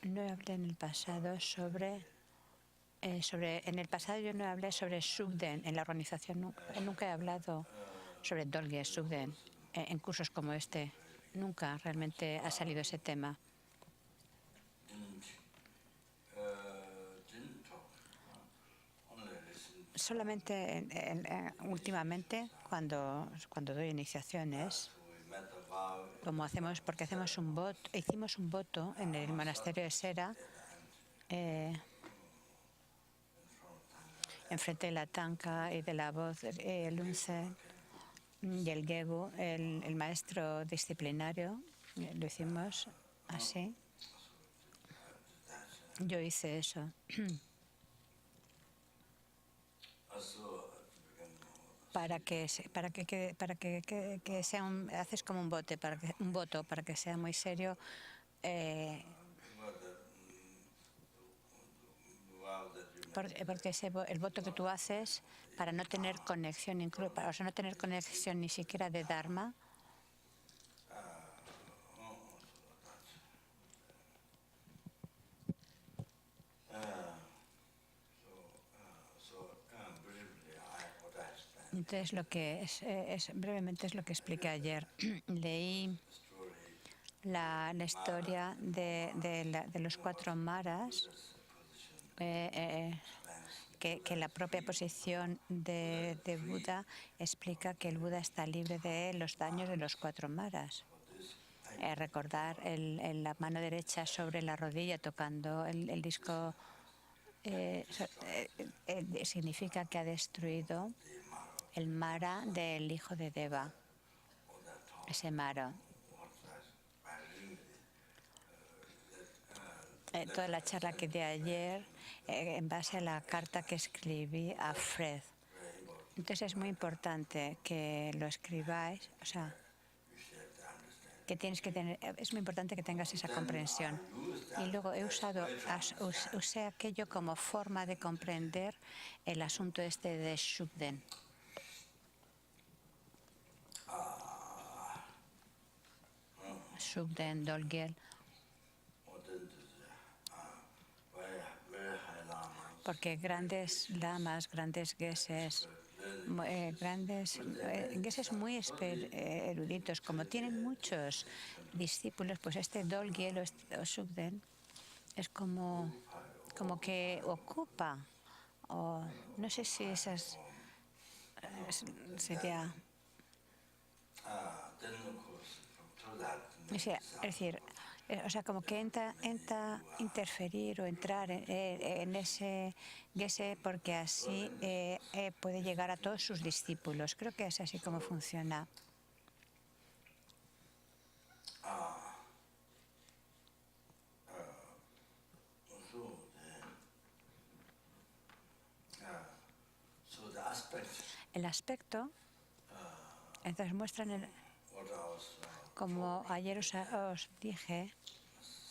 No hablé en el pasado sobre... en el pasado yo no hablé sobre Sugden en la organización. Nunca he hablado sobre Dolge Sugden en cursos como este. Nunca realmente ha salido ese tema. Solamente últimamente cuando doy iniciaciones, como hacemos, porque hicimos un voto en el monasterio de Sera, enfrente de la Tanka y de la voz, el Unce y el Gegu, el maestro disciplinario, lo hicimos así. Yo hice eso. Para que sea haces como un voto para que sea muy serio. Porque el voto que tú haces para no tener conexión, no tener conexión ni siquiera de Dharma, entonces lo que brevemente es lo que expliqué ayer. Leí la historia de los 4 maras, que la propia posición de Buda explica que el Buda está libre de los daños de los 4 maras. Recordar la mano derecha sobre la rodilla tocando el disco significa que ha destruido el Mara del hijo de Deva, ese Mara. Toda la charla que di ayer en base a la carta que escribí a Fred. Entonces es muy importante que lo escribáis, o sea, es muy importante que tengas esa comprensión. Y luego usé aquello como forma de comprender el asunto este de Sugden. Sugden, Dolgel. Porque grandes lamas, grandes geses, geses muy eruditos, como tienen muchos discípulos, pues este Dolgel o Sugden es como que ocupa, o no sé si esas sería... Es decir, o sea, como que entra interferir o entrar en ese gese porque así puede llegar a todos sus discípulos. Creo que es así como funciona. El aspecto, entonces muestran, como ayer os dije,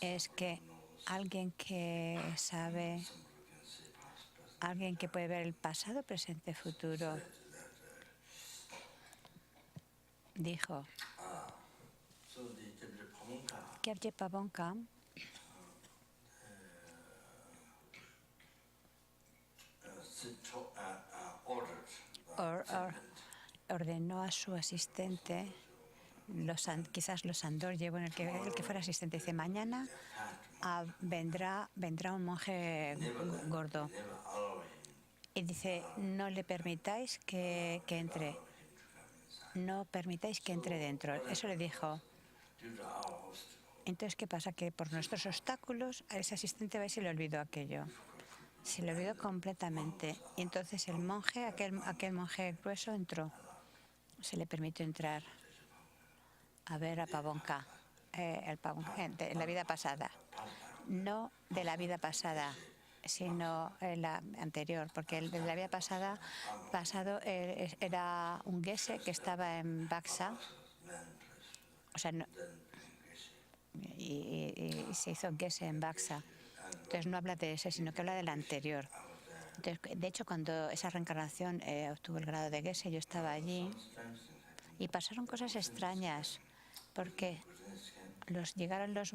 es que alguien que sabe, alguien que puede ver el pasado, presente, futuro, dijo que Abje Pabonka ordenó a su asistente, quizás los Andor llevó el que fuera asistente, dice: mañana vendrá un monje gordo. Y dice: no le permitáis que entre. No permitáis que entre dentro. Eso le dijo. Entonces, ¿qué pasa? Que por nuestros obstáculos a ese asistente va y se le olvidó aquello. Se le olvidó completamente. Y entonces el monje, aquel monje grueso, entró. Se le permitió entrar a ver a Pabonka, de la vida pasada. No de la vida pasada, sino la anterior, porque el de la vida pasado era un gese que estaba en Baksa, o sea, y se hizo gese en Baksa. Entonces no habla de ese, sino que habla del anterior. Entonces, de hecho, cuando esa reencarnación obtuvo el grado de gese, yo estaba allí y pasaron cosas extrañas, porque llegaron los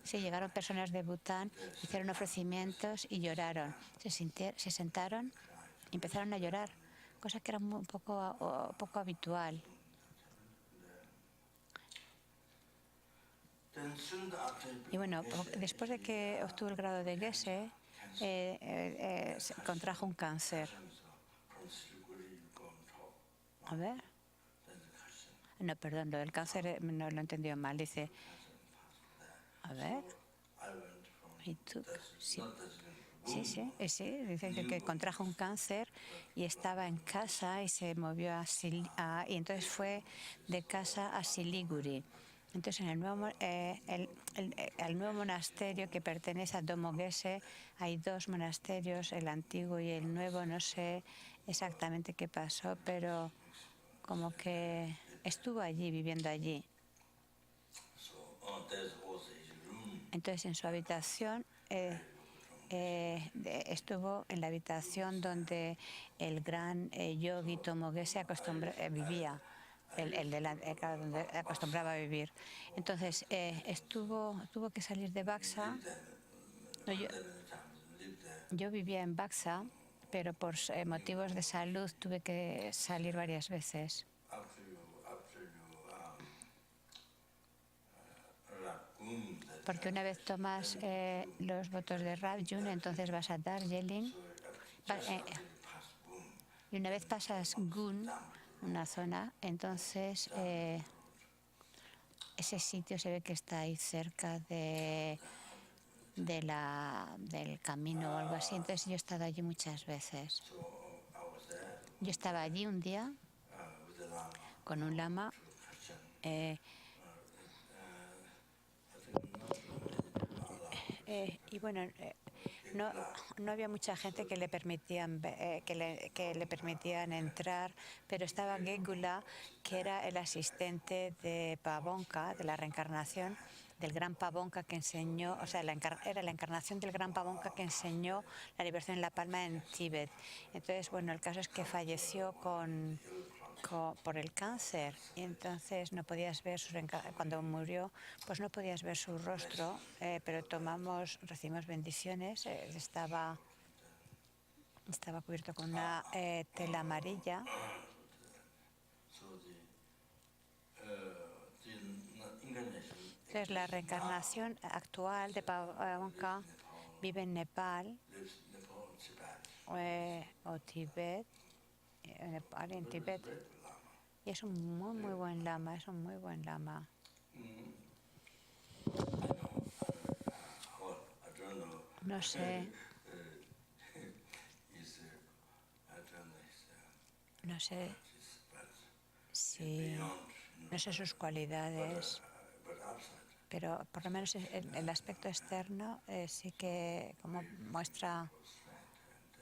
Sí, llegaron personas de Bután, hicieron ofrecimientos y lloraron. Se sentaron y empezaron a llorar, cosa que era un poco habitual. Y bueno, después de que obtuvo el grado de Geshe, contrajo un cáncer. A ver. No, perdón, lo del cáncer no lo he entendido mal. Dice, a ver. Y tú, sí. Sí, dice que contrajo un cáncer y estaba en casa y se movió y entonces fue de casa a Siliguri. Entonces, en el nuevo, el nuevo monasterio que pertenece a Domo Geshe, hay dos monasterios, el antiguo y el nuevo. No sé exactamente qué pasó, pero como que estuvo allí, viviendo allí. Entonces, en su habitación, estuvo en la habitación donde el gran yogi Tomo Geshe vivía, donde acostumbraba a vivir. Entonces, tuvo que salir de Buxa. No, yo vivía en Buxa, pero por motivos de salud tuve que salir varias veces. Porque una vez tomas los votos de Rabjun, entonces vas a Darjeeling. Y una vez pasas Gun, una zona, entonces ese sitio se ve que está ahí cerca del camino o algo así. Entonces yo he estado allí muchas veces. Yo estaba allí un día con un lama. Y bueno, no había mucha gente que le permitían que le permitían entrar, pero estaba Gegula, que era el asistente de Pavonka, de la reencarnación del gran Pavonka que enseñó, o sea, era la encarnación del gran Pavonka que enseñó la liberación en la palma en Tíbet. Entonces, bueno, el caso es que falleció por el cáncer y entonces no podías ver cuando murió, pues no podías ver su rostro, pero recibimos bendiciones. Estaba cubierto con una tela amarilla. Entonces la reencarnación actual de Pavonka vive en Nepal o Tibet, Nepal y en Tibet. Y es un muy buen lama, es un muy buen lama. No sé. No sé si. No sé sus cualidades, pero por lo menos el aspecto externo sí que como muestra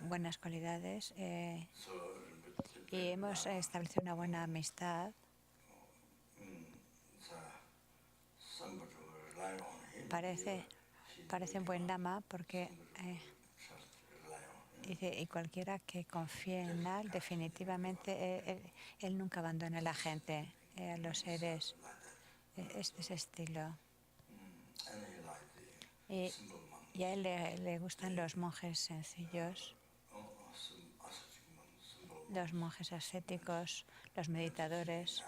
buenas cualidades y hemos establecido una buena amistad. Parece un buen lama porque dice, y cualquiera que confíe en él, definitivamente él nunca abandona a la gente, a los seres. Es de ese estilo. Y a él le gustan los monjes sencillos, los monjes ascéticos, los meditadores,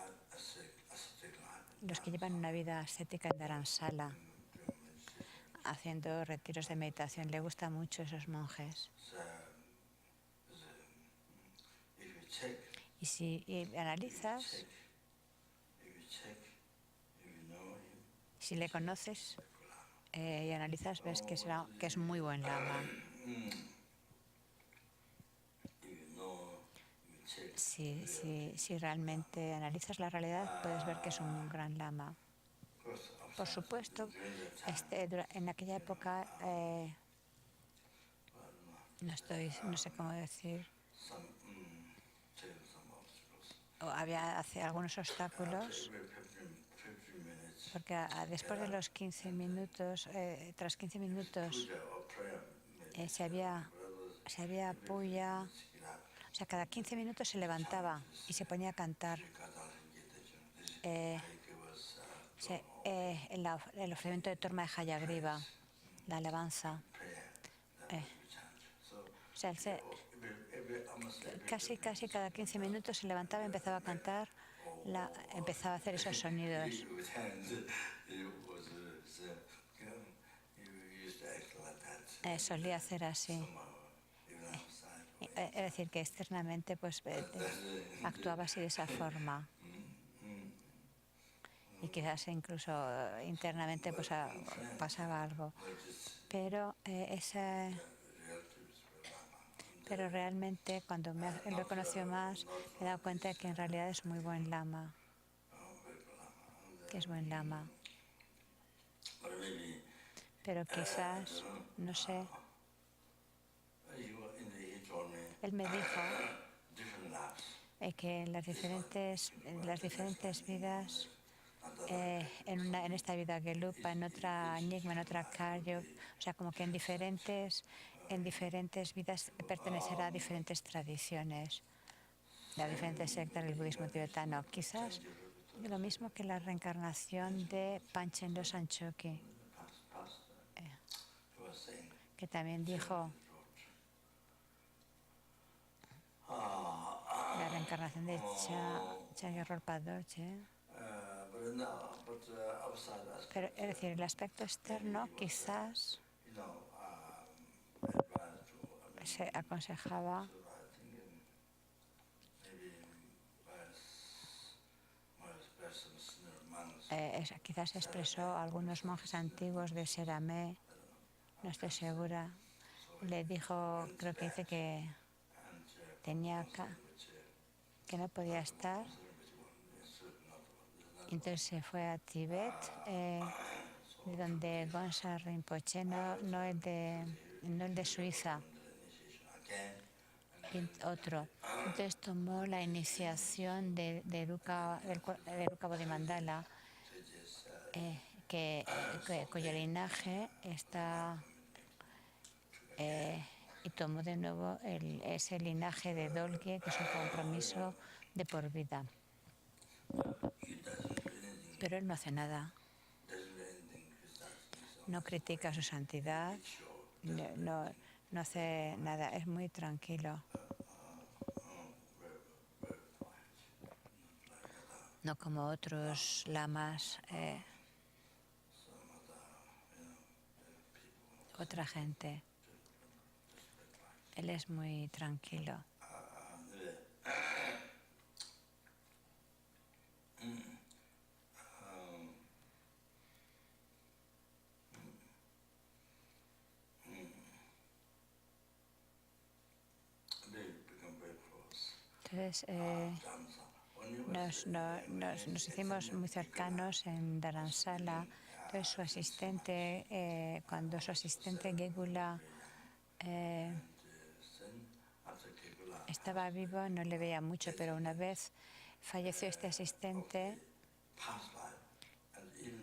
los que llevan una vida ascética en Dharamsala, haciendo retiros de meditación. Le gustan mucho esos monjes. Y si analizas, si le conoces y analizas, ves que es muy buen lama. Si realmente analizas la realidad, puedes ver que es un gran lama. Por supuesto, en aquella época, no sé cómo decir, había algunos obstáculos, porque después de los 15 minutos, tras 15 minutos, se había puya. O sea, cada 15 minutos se levantaba y se ponía a cantar. el ofrecimiento de Torma de Hayagriva, la alabanza. O sea, casi cada 15 minutos se levantaba y empezaba a cantar, empezaba a hacer esos sonidos. Solía hacer así. Es decir, que externamente pues actuaba así de esa forma. Y quizás incluso internamente pues pasaba algo. Pero realmente cuando lo he conocido más me he dado cuenta de que en realidad es muy buen lama, que es buen lama. Pero quizás, no sé, él me dijo que las diferentes vidas, en esta vida Gelupa, en otra Enigma, en otra Karyo, o sea, como que en diferentes vidas pertenecerá a diferentes tradiciones, de diferentes sectas del budismo tibetano. Quizás lo mismo que la reencarnación de Panchen Losang Chokyi, que también dijo la reencarnación de Chagye Padoche. Pero es decir, el aspecto externo quizás se aconsejaba quizás expresó a algunos monjes antiguos de Seramé, no estoy segura, le dijo, creo que dice que tenía que no podía estar. Entonces se fue a Tíbet, de donde Gonsa Rinpoche, no el de Suiza, otro. Entonces tomó la iniciación de Ruka Bodhimandala, cuyo linaje está, y tomó de nuevo ese linaje de Dolge, que es un compromiso de por vida. Pero él no hace nada. No critica su santidad, no hace nada, es muy tranquilo. No como otros lamas, otra gente. Él es muy tranquilo. Entonces, nos hicimos muy cercanos en Dharamsala. Entonces, su asistente, cuando su asistente Gegula estaba vivo, no le veía mucho, pero una vez falleció este asistente,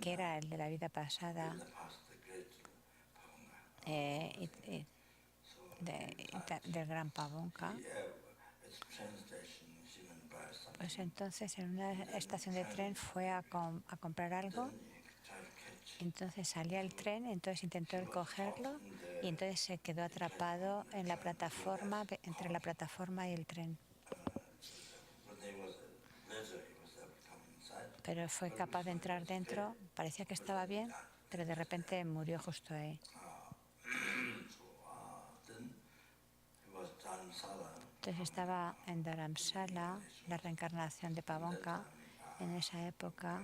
que era el de la vida pasada, del gran Pavonka. Pues entonces en una estación de tren fue a comprar algo, entonces salía el tren, entonces intentó él cogerlo y entonces se quedó atrapado en la plataforma, entre la plataforma y el tren. Pero fue capaz de entrar dentro, parecía que estaba bien, pero de repente murió justo ahí. Entonces estaba en Dharamsala, la reencarnación de Pavonka, en esa época,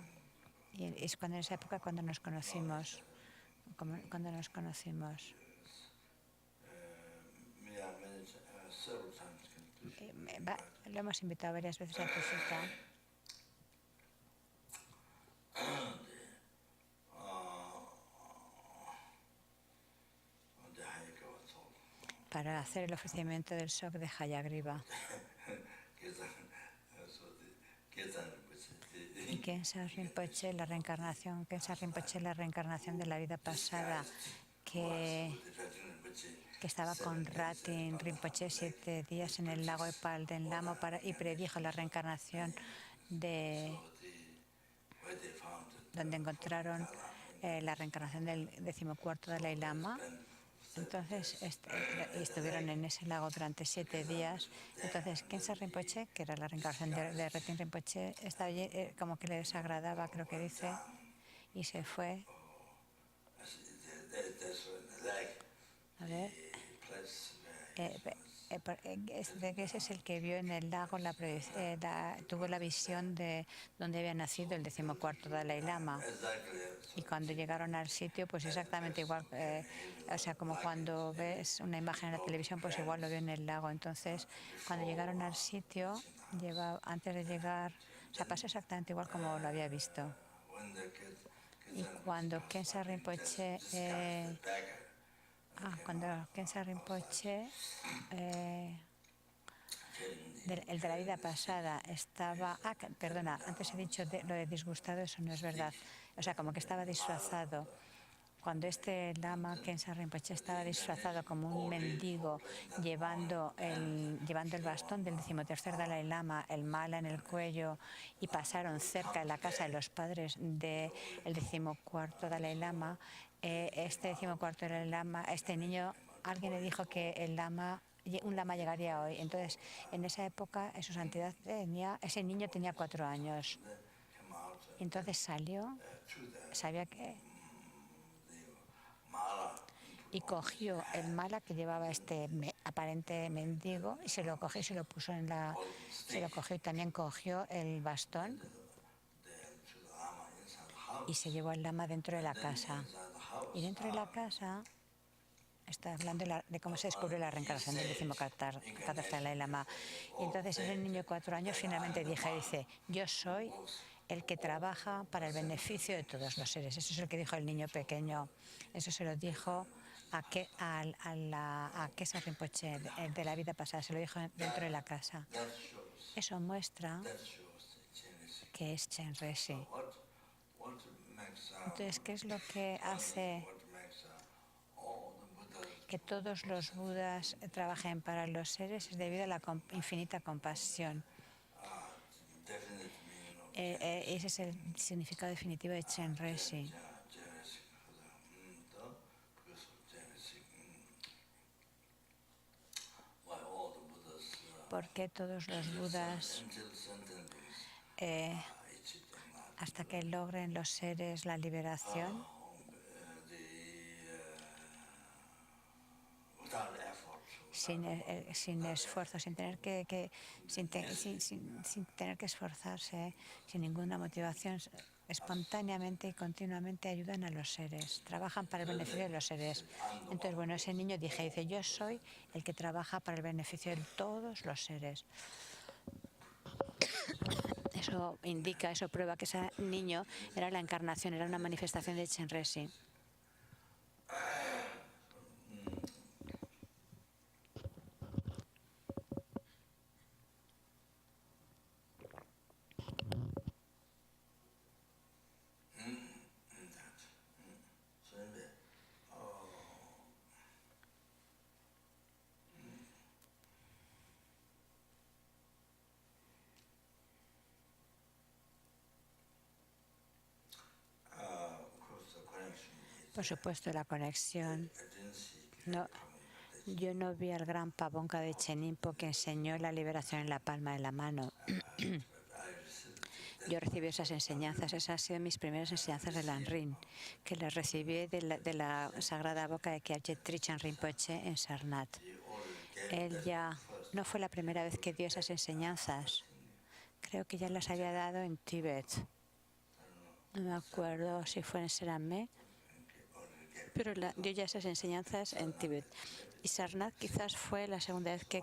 y es en esa época cuando nos conocimos. Lo hemos invitado varias veces a tu cita. Para hacer el ofrecimiento del Sok de Hayagriva. Y Khensa Rinpoche, la reencarnación de la vida pasada, que estaba con Ratin Rinpoche 7 días en el lago Epal del Lamo y predijo la reencarnación de donde encontraron la reencarnación del 14º Dalai Lama. Entonces estuvieron en ese lago durante 7 días. Entonces Khensa Rinpoche, que era la reencarnación de Retin Rinpoche, estaba allí, como que le desagradaba, creo que dice, y se fue. A ver. Ese es el que vio en el lago, tuvo la visión de donde había nacido el 14º Dalai Lama. Y cuando llegaron al sitio, pues exactamente igual, o sea, como cuando ves una imagen en la televisión, pues igual lo vio en el lago. Entonces, cuando llegaron al sitio, antes de llegar, o sea, pasó exactamente igual como lo había visto. Y cuando Khensa Rinpoche el de la vida pasada estaba... perdona, antes he dicho lo de disgustado, eso no es verdad. O sea, como que estaba disfrazado. Cuando este lama, Khensa Rinpoche, estaba disfrazado como un mendigo, llevando el bastón del 13º Dalai Lama, el mala en el cuello, y pasaron cerca de la casa de los padres del 14º Dalai Lama, este 14º Dalai Lama, este niño, alguien le dijo que un lama llegaría hoy. Entonces, en esa época, su santidad ese niño tenía 4 años. Y entonces sabía que... y cogió el mala que llevaba este aparente mendigo y se lo cogió y se lo puso se lo cogió y también cogió el bastón y se llevó al lama dentro de la casa. Y dentro de la casa está hablando de cómo se descubrió la reencarnación del 14º Dalai Lama. Y entonces ese niño de 4 años finalmente dice, yo soy el que trabaja para el beneficio de todos los seres. Eso es lo que dijo el niño pequeño. Eso se lo dijo a Khensa Rinpoche de la vida pasada, se lo dijo dentro de la casa. Eso muestra que es Chenrezig. Entonces, ¿qué es lo que hace que todos los Budas trabajen para los seres? Es debido a la infinita compasión. Ese es el significado definitivo de Chenrezig. ¿Por qué todos los Budas, hasta que logren los seres la liberación, sin esfuerzo, sin tener que esforzarse, sin ninguna motivación, espontáneamente y continuamente ayudan a los seres, trabajan para el beneficio de los seres? Entonces, bueno, ese niño dice, yo soy el que trabaja para el beneficio de todos los seres. Eso indica, eso prueba que ese niño era la encarnación, era una manifestación de Chenrezig. Por supuesto, la conexión. No, yo no vi al gran Pabonka de Chenimpo que enseñó la liberación en la palma de la mano. Yo recibí esas enseñanzas, esas han sido mis primeras enseñanzas de Lanrin, que las recibí de la sagrada boca de Kyabje Trichan Rinpoche en Sarnath. Él ya no fue la primera vez que dio esas enseñanzas. Creo que ya las había dado en Tíbet. No me acuerdo si fue en Seramé, pero dio ya esas enseñanzas en Tíbet. Y Sarnath quizás fue la segunda vez que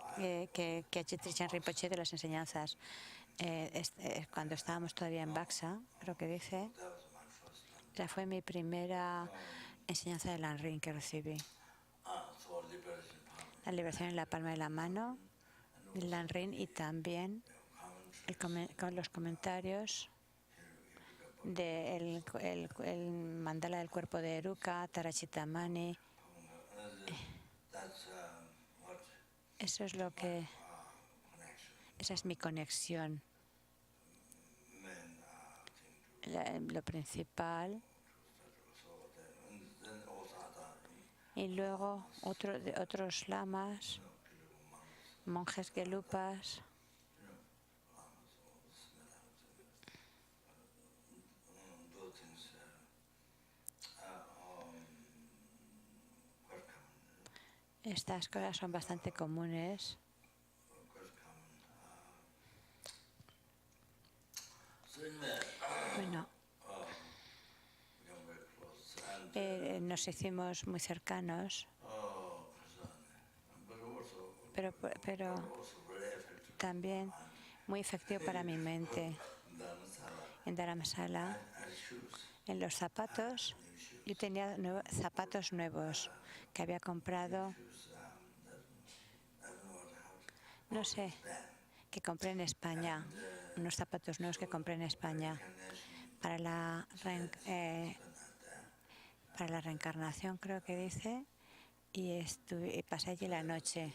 Kyabje Trichan Rinpoche dio las enseñanzas. Cuando estábamos todavía en Baksa, creo que dice, esa fue mi primera enseñanza de Lanrin que recibí. La liberación en la palma de la mano de Lanrin y también con los comentarios del el mandala del cuerpo de Eruca, Tarachitamani. Eso es esa es mi conexión. lo principal. Y luego otros lamas, monjes gelupas, estas cosas son bastante comunes. Bueno, nos hicimos muy cercanos, pero también muy efectivo para mi mente. En Dharamsala, en los zapatos, yo tenía zapatos nuevos que había comprado, no sé, que compré en España, unos zapatos nuevos que compré en España para la reencarnación, creo que dice, y pasé allí la noche.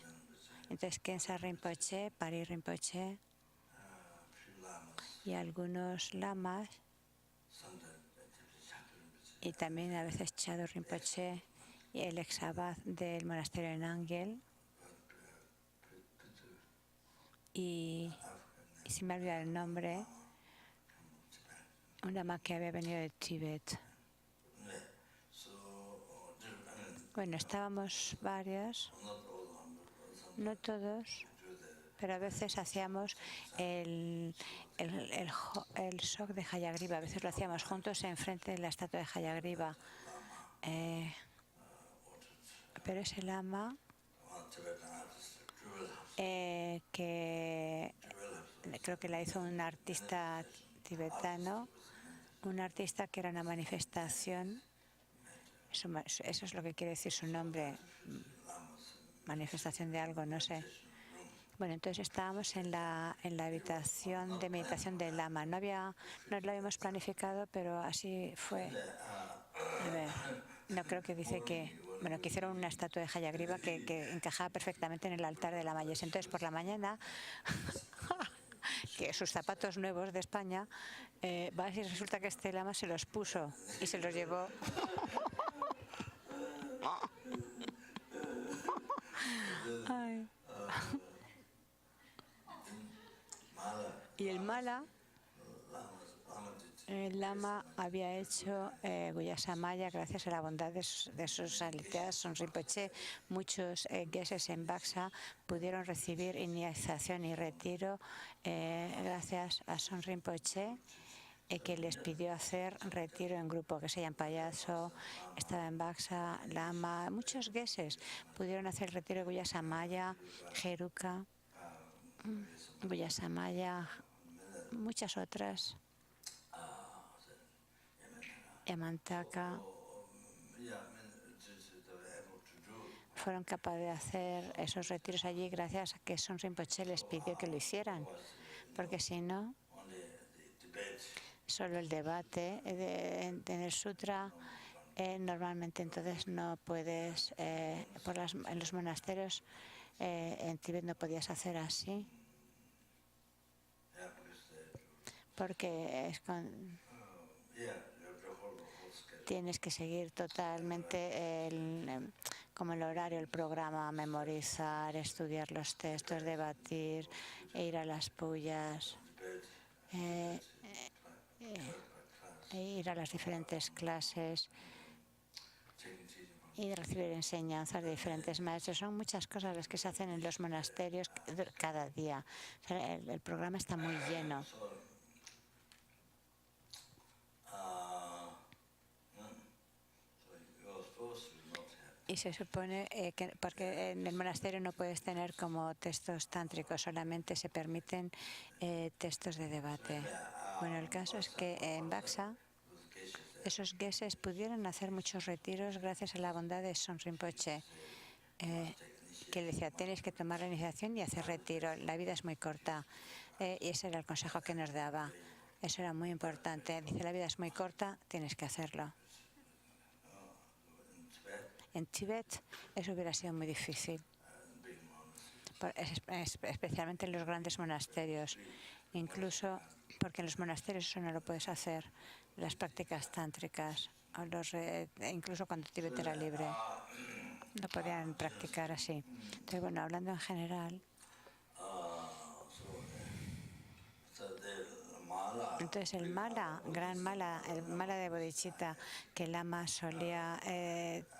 Entonces, Khensa Rinpoche, Pari Rinpoche y algunos lamas, y también a veces Chado Rinpoche y el ex abad del monasterio en Angel. Y si me olvidado el nombre, un lama que había venido de Tíbet. Bueno, estábamos varios, no todos, pero a veces hacíamos el shock de Hayagriva. A veces lo hacíamos juntos enfrente de la estatua de Hayagriva. Pero ese lama que creo que la hizo un artista tibetano, un artista que era una manifestación, eso es lo que quiere decir su nombre, manifestación de algo, no sé. Bueno, entonces estábamos en la habitación de meditación del lama. No lo habíamos planificado, pero así fue. A ver, no creo que dice que hicieron una estatua de Hayagriva que encajaba perfectamente en el altar de la Mayes. Entonces, por la mañana, que sus zapatos nuevos de España, y resulta que este lama se los puso y se los llevó. Ay. Y el lama había hecho Guyasamaya gracias a la bondad de sus aleteadas Son Rinpoche. Muchos geses en Baksa pudieron recibir iniciación y retiro gracias a Son Rinpoche, que les pidió hacer retiro en grupo, que se llama Payaso, estaba en Baksa, Lama. Muchos geses pudieron hacer retiro de Guyasamaya, Jeruca, Guyasamaya, muchas otras. Yamantaka fueron capaces de hacer esos retiros allí gracias a que Son Rinpoche les pidió que lo hicieran, porque si no, solo el debate en el sutra, normalmente entonces no puedes, en los monasterios en Tíbet no podías hacer así, porque tienes que seguir totalmente como el horario, el programa, memorizar, estudiar los textos, debatir, ir a las pullas, ir a las diferentes clases y recibir enseñanzas de diferentes maestros. Son muchas cosas las que se hacen en los monasterios cada día. O sea, el programa está muy lleno. Y se supone que porque en el monasterio no puedes tener como textos tántricos, solamente se permiten textos de debate. Bueno, el caso es que en Baksa esos geses pudieron hacer muchos retiros gracias a la bondad de Son Rinpoche, que le decía, tienes que tomar la iniciación y hacer retiro, la vida es muy corta. Y ese era el consejo que nos daba. Eso era muy importante. Dice, la vida es muy corta, tienes que hacerlo. En Tíbet eso hubiera sido muy difícil, especialmente en los grandes monasterios. incluso porque en los monasterios eso no lo puedes hacer, las prácticas tántricas, o incluso cuando Tíbet era libre, no podían practicar así. Entonces, bueno, hablando en general, entonces el mala, gran mala, el mala de bodhicitta que el Lama solía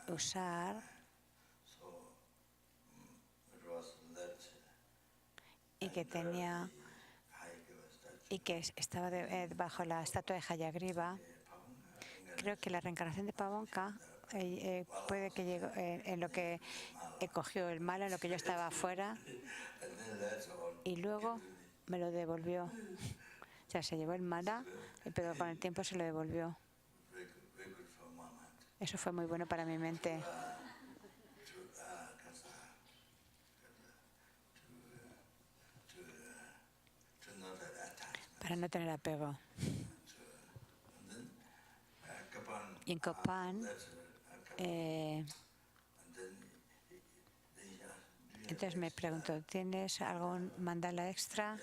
usar y que tenía y que estaba bajo la estatua de Hayagriva, creo que la reencarnación de Pavonka puede que llegó en lo que cogió el mala, en lo que yo estaba afuera, y luego me lo devolvió. O sea, se llevó el mala, pero con el tiempo se lo devolvió. Eso fue muy bueno para mi mente. Para no tener apego. Y en Copán, entonces me pregunto, ¿tienes algún mandala extra?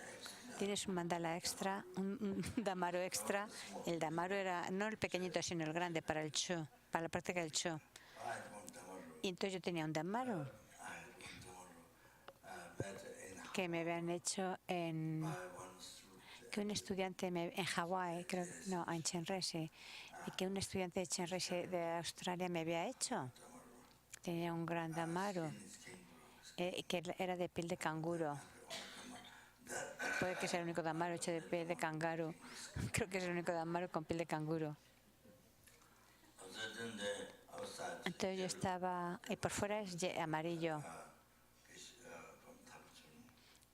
¿Tienes un mandala extra? ¿Un damaru extra? El damaru era no el pequeñito, sino el grande para el Cho, para la práctica del Cho. Y entonces yo tenía un damaru que me habían hecho que un estudiante en Hawái, creo, no, en Chenrese, y que un estudiante de Chenrese de Australia me había hecho. Tenía un gran damaru que era de piel de canguro. Puede que sea el único damaru hecho de piel de canguro. Creo que es el único damaru con piel de canguro. Entonces yo estaba, y por fuera es amarillo,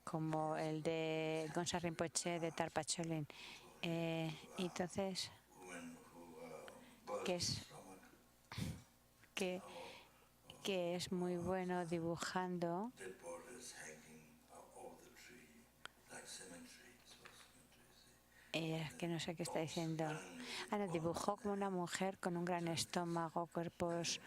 como el de Gonsa Rinpoche de Tarpacholin. Entonces, que es muy bueno dibujando que no sé qué está diciendo. No, dibujó como una mujer con un gran estómago, cuerpos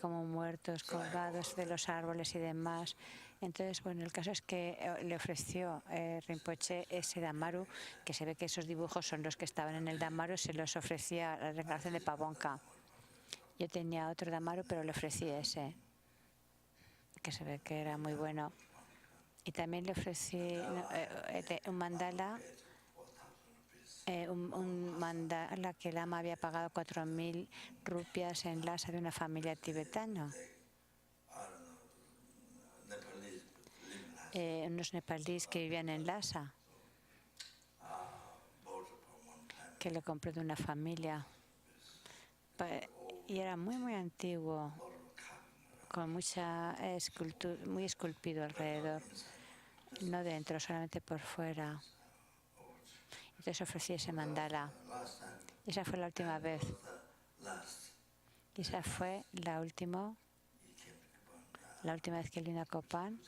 como muertos, colgados de los árboles y demás. Entonces, bueno, el caso es que le ofreció Rinpoche ese damaru, que se ve que esos dibujos son los que estaban en el damaru, se los ofrecía a la reencarnación de Pavonka. Yo tenía otro damaru, pero le ofrecí ese, que se ve que era muy bueno. Y también le ofrecí un mandala. Un mandala que el Lama había pagado 4.000 rupias en Lhasa de una familia tibetana. Unos nepalíes que vivían en Lhasa, que lo compré de una familia. Y era muy, muy antiguo, con mucha escultura, muy esculpido alrededor, no dentro, solamente por fuera. Entonces ofrecí ese mandala. Esa fue la última vez. Y esa fue la última vez que vine a Copán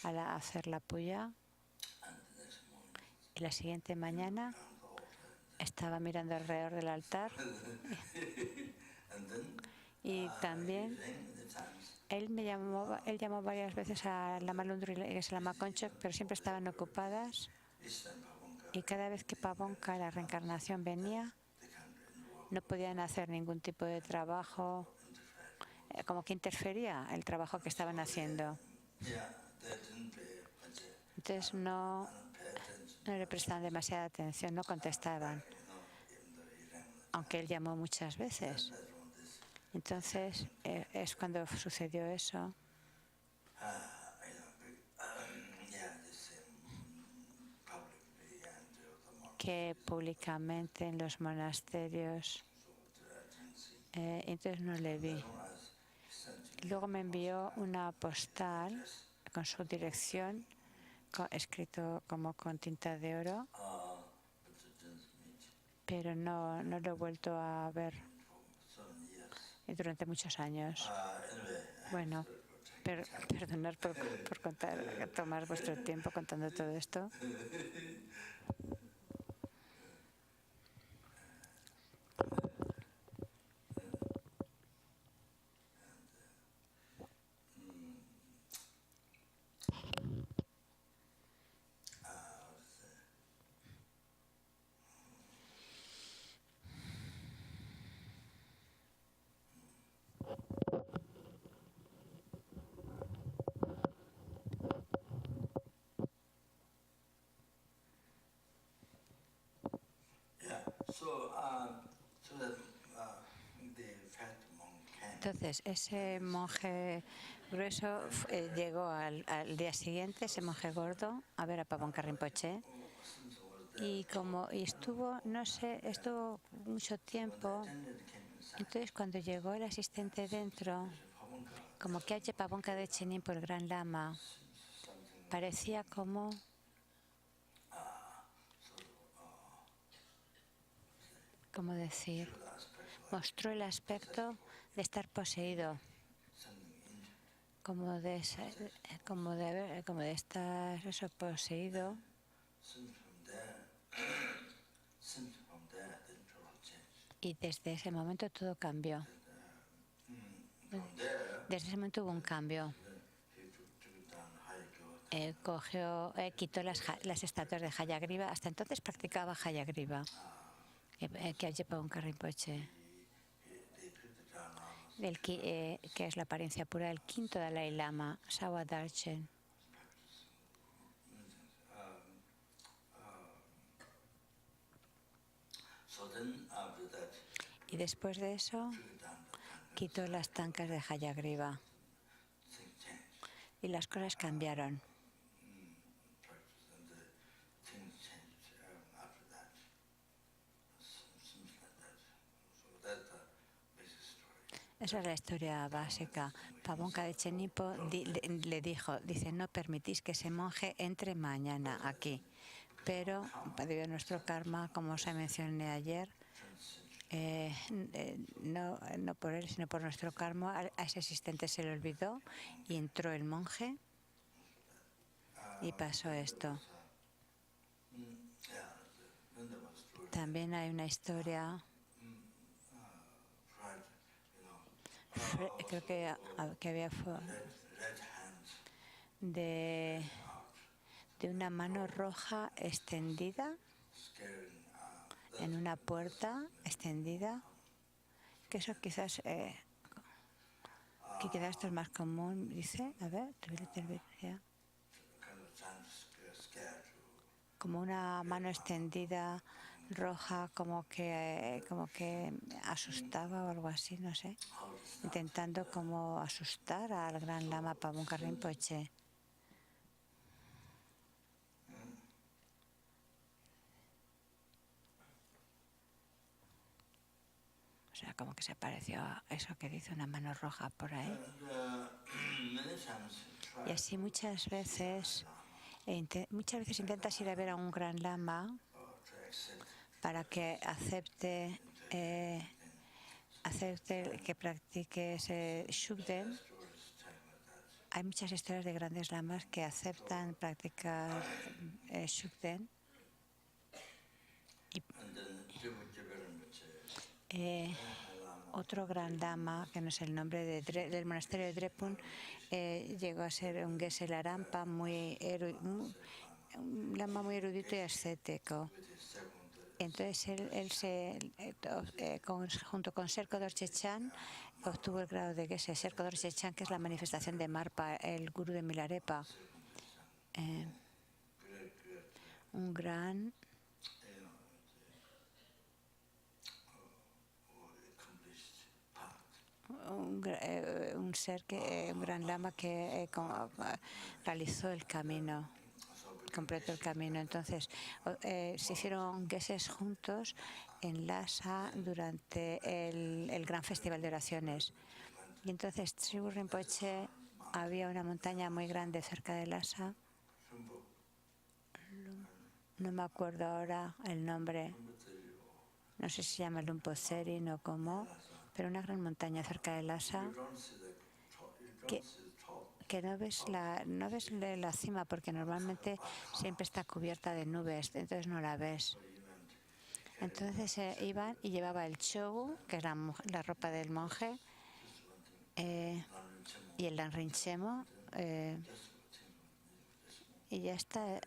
a hacer la puya. Y la siguiente mañana estaba mirando alrededor del altar. Y también él llamó varias veces a Lama Lungtro y a Lama Konchok, pero siempre estaban ocupadas. Y cada vez que Pavonka, la reencarnación, venía, no podían hacer ningún tipo de trabajo, como que interfería el trabajo que estaban haciendo. Entonces no le prestaban demasiada atención, no contestaban, aunque él llamó muchas veces. Entonces es cuando sucedió eso. Que públicamente en los monasterios, entonces no le vi. Luego me envió una postal con su dirección, escrito como con tinta de oro, pero no lo he vuelto a ver durante muchos años. Bueno, perdonar por tomar vuestro tiempo contando todo esto. Entonces, ese monje grueso llegó al día siguiente, ese monje gordo, a ver a Pabonka Rinpoche. Y estuvo, no sé, estuvo mucho tiempo. Entonces, cuando llegó el asistente dentro, como que Aye Pabonka de Chenin por el Gran Lama, parecía como decir, mostró el aspecto de estar poseído, como de estar eso, poseído. Y desde ese momento todo cambió. Desde ese momento hubo un cambio. Quitó las estatuas de Hayagriva. Hasta entonces practicaba Hayagriva, que Aye Pabonka Rinpoche, que es la apariencia pura del quinto Dalai Lama, Sawa Darchen. Y después de eso, quitó las tancas de Hayagriva. Y las cosas cambiaron. Esa es la historia básica. Pabonka de Chenipo le dijo, dice, no permitís que ese monje entre mañana aquí. Pero, debido a nuestro karma, como os mencioné ayer, no por él, sino por nuestro karma, a ese asistente se le olvidó y entró el monje y pasó esto. También hay una historia, creo que había de una mano roja extendida en una puerta extendida, que eso quizás esto es más común, dice, a ver, como una mano extendida roja, como que asustaba o algo así, no sé, intentando como asustar al Gran Lama Pabonka Rinpoche. O sea, como que se pareció a eso que dice una mano roja por ahí. Y así muchas veces intentas ir a ver a un Gran Lama para que acepte que practiques Shugden. Hay muchas historias de grandes lamas que aceptan practicar Shugden. Otro gran lama, que no es el nombre del monasterio de Drepung, llegó a ser un Geshe Larampa, un lama muy erudito y ascético. Entonces junto con Serko Dorje Chan, obtuvo el grado de Geshe. Serko Dorje Chan, que es la manifestación de Marpa, el gurú de Milarepa, un gran un gran lama que realizó el camino, completó el camino. Entonces se hicieron geshes juntos en Lhasa durante el gran festival de oraciones. Y entonces Tribu Rinpoche, había una montaña muy grande cerca de Lhasa, no me acuerdo ahora el nombre, no sé si se llama Lumpo Seri o cómo, pero una gran montaña cerca de Lhasa que no ves la cima, porque normalmente siempre está cubierta de nubes, entonces no la ves. Entonces iban y llevaba el chogu, que es la ropa del monje, y el lanrinchemo, y ya está.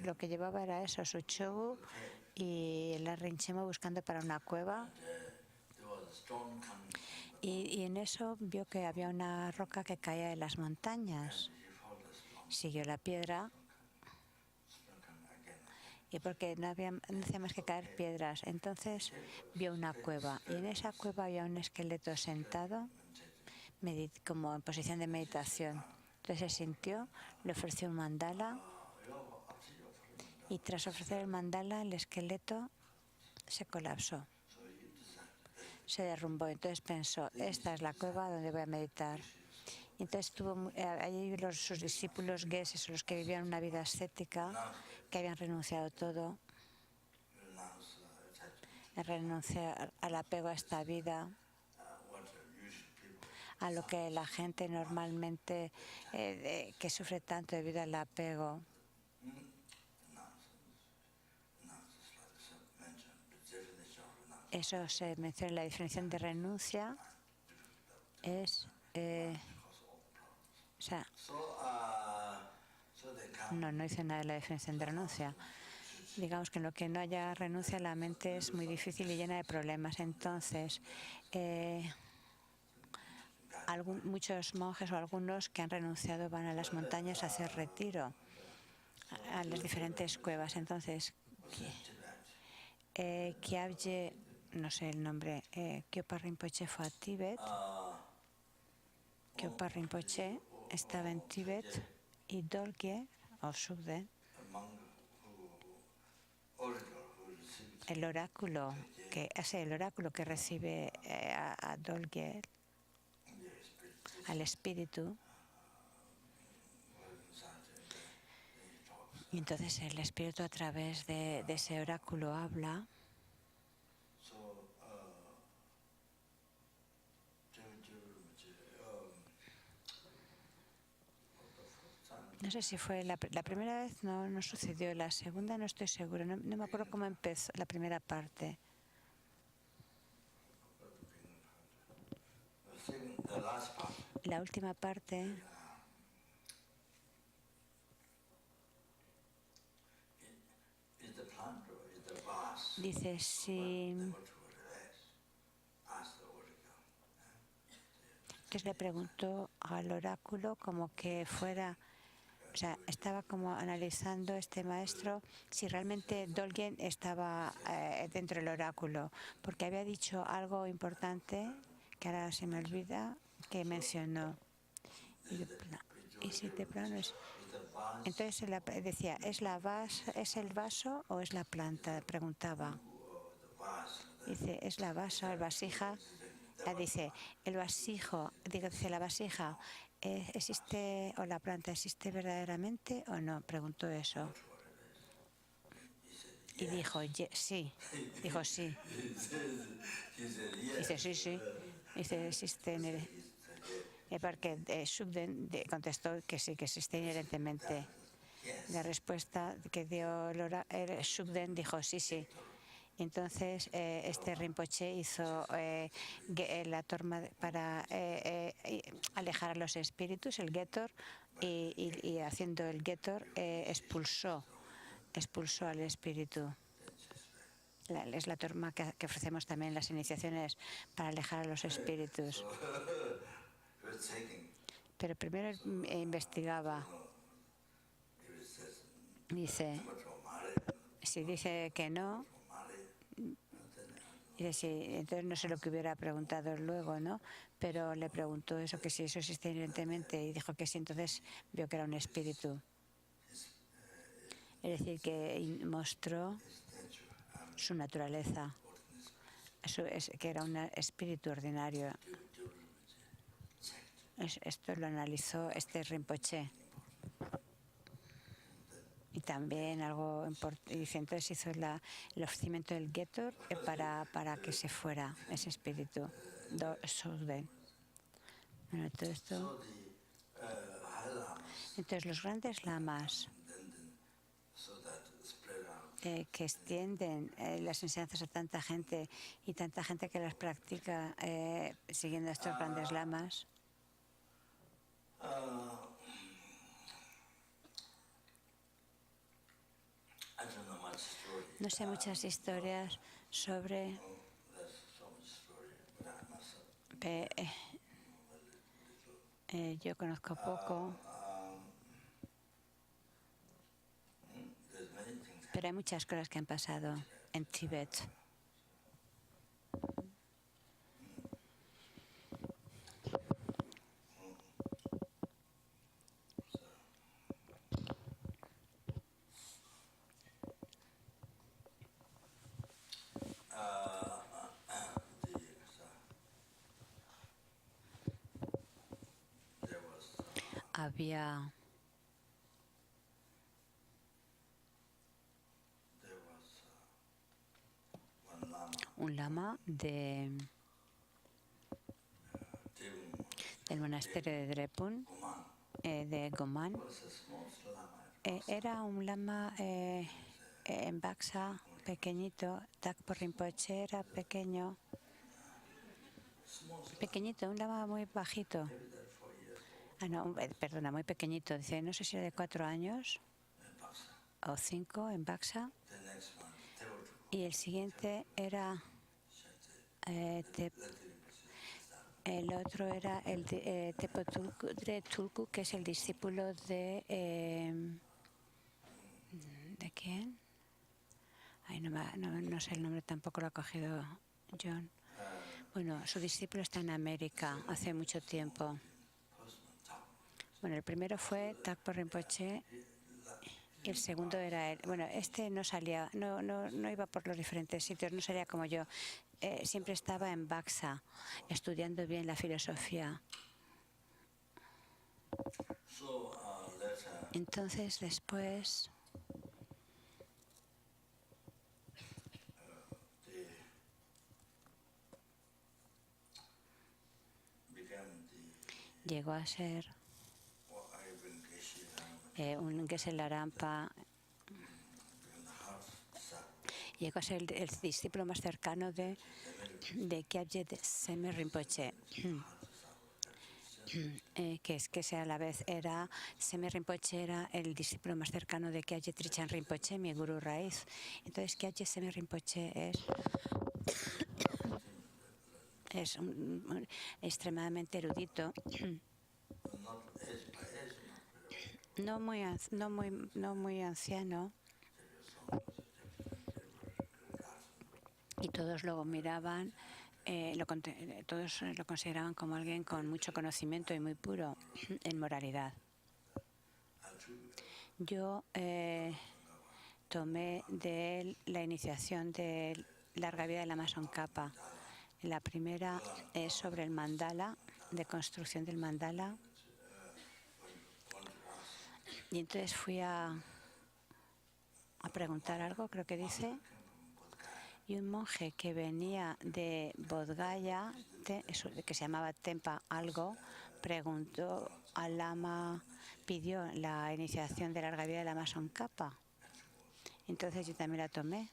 Lo que llevaba era eso, su chogu y el lanrinchemo, buscando para una cueva. Y en eso vio que había una roca que caía de las montañas. Siguió la piedra y porque no hacía más que caer piedras. Entonces vio una cueva y en esa cueva había un esqueleto sentado como en posición de meditación. Entonces se sintió, le ofreció un mandala y tras ofrecer el mandala el esqueleto se colapsó, se derrumbó. Entonces pensó, esta es la cueva donde voy a meditar. Y entonces allí sus discípulos geses, los que vivían una vida ascética, que habían renunciado a todo, a renunciar al apego a esta vida, a lo que la gente normalmente que sufre tanto debido al apego. Eso se menciona en la definición de renuncia. Es, o sea, no dice nada de la definición de renuncia. Digamos que en lo que no haya renuncia, la mente es muy difícil y llena de problemas. Entonces, muchos monjes o algunos que han renunciado van a las montañas a hacer retiro, a las diferentes cuevas. Entonces, Kyabje, no sé el nombre, Kyopa Rinpoche fue a Tíbet. Kyopa Rinpoche estaba en Tíbet y Dolgye o Sugden, el oráculo que recibe a Dolgye, al espíritu. Y entonces el espíritu a través de ese oráculo habla. No sé si fue la primera vez, no sucedió. La segunda no estoy segura. No me acuerdo cómo empezó la primera parte. La última parte dice si entonces le preguntó al oráculo como que fuera, o sea, estaba como analizando este maestro si realmente Dolgyen estaba dentro del oráculo, porque había dicho algo importante que ahora se me olvida que mencionó. Y si de plano es. Entonces decía, ¿es el vaso o es la planta? Preguntaba. Dice, ¿es la vaso, el vasija? Dice, el vasijo, dice, la vasija, ¿existe o la planta existe verdaderamente o no? Preguntó eso. Y dijo, sí. Dijo, sí. Dice, sí. Dice, existe en el. Porque Sugden contestó que sí, que existe inherentemente. La respuesta que dio Sugden dijo, sí. Entonces, este Rinpoche hizo la torma para alejar a los espíritus, el Getor, y haciendo el Getor expulsó al espíritu. Es la torma que ofrecemos también en las iniciaciones para alejar a los espíritus. Pero primero investigaba. Dice, si dice que no, entonces no sé lo que hubiera preguntado luego, ¿no? Pero le preguntó eso, que si eso existe inherentemente, y dijo que sí, entonces vio que era un espíritu. Es decir, que mostró su naturaleza, que era un espíritu ordinario. Esto lo analizó este Rinpoche. Y también algo importante, dice, entonces hizo el ofrecimiento del Getor para que se fuera ese espíritu. Bueno, todo esto. Entonces los grandes lamas que extienden las enseñanzas a tanta gente y tanta gente que las practica siguiendo a estos grandes lamas. No sé muchas historias sobre yo conozco poco. Pero hay muchas cosas que han pasado en Tíbet. Había un lama del monasterio de Drepung, de Goman. Era un lama en Baksa, pequeñito. Takpo Rinpoche era pequeño, un lama muy bajito. No, perdona, muy pequeñito. Dice, no sé si era de 4 años o 5 en Baksa. Y el siguiente era el otro era el de Tepo Tulku, que es el discípulo ¿de quién? Ay, no sé el nombre, tampoco lo ha cogido John. Bueno, su discípulo está en América hace mucho tiempo. Bueno, el primero fue Takpo Rinpoche y el segundo era él. Bueno, este no salía, no iba por los diferentes sitios, no salía como yo. Siempre estaba en Baksa, estudiando bien la filosofía. Entonces, después, llegó a ser un Geshe Larampa. Llegó a ser el discípulo más cercano de Kyabje Seme Rinpoche, que a la vez era Seme Rinpoche, era el discípulo más cercano de Kyabje Trichan Rinpoche, mi gurú raíz. Entonces Kyabje Seme Rinpoche es extremadamente erudito, no muy anciano, y todos lo miraban, todos lo consideraban como alguien con mucho conocimiento y muy puro en moralidad. Yo tomé de él la iniciación de Larga Vida de la Mason Kappa. La primera es sobre el mandala, de construcción del mandala. Y entonces fui a preguntar algo, creo que dice, y un monje que venía de Bodh Gaya, que se llamaba Tempa algo, preguntó al lama, pidió la iniciación de Larga Vida de la Mason Kappa. Entonces yo también la tomé.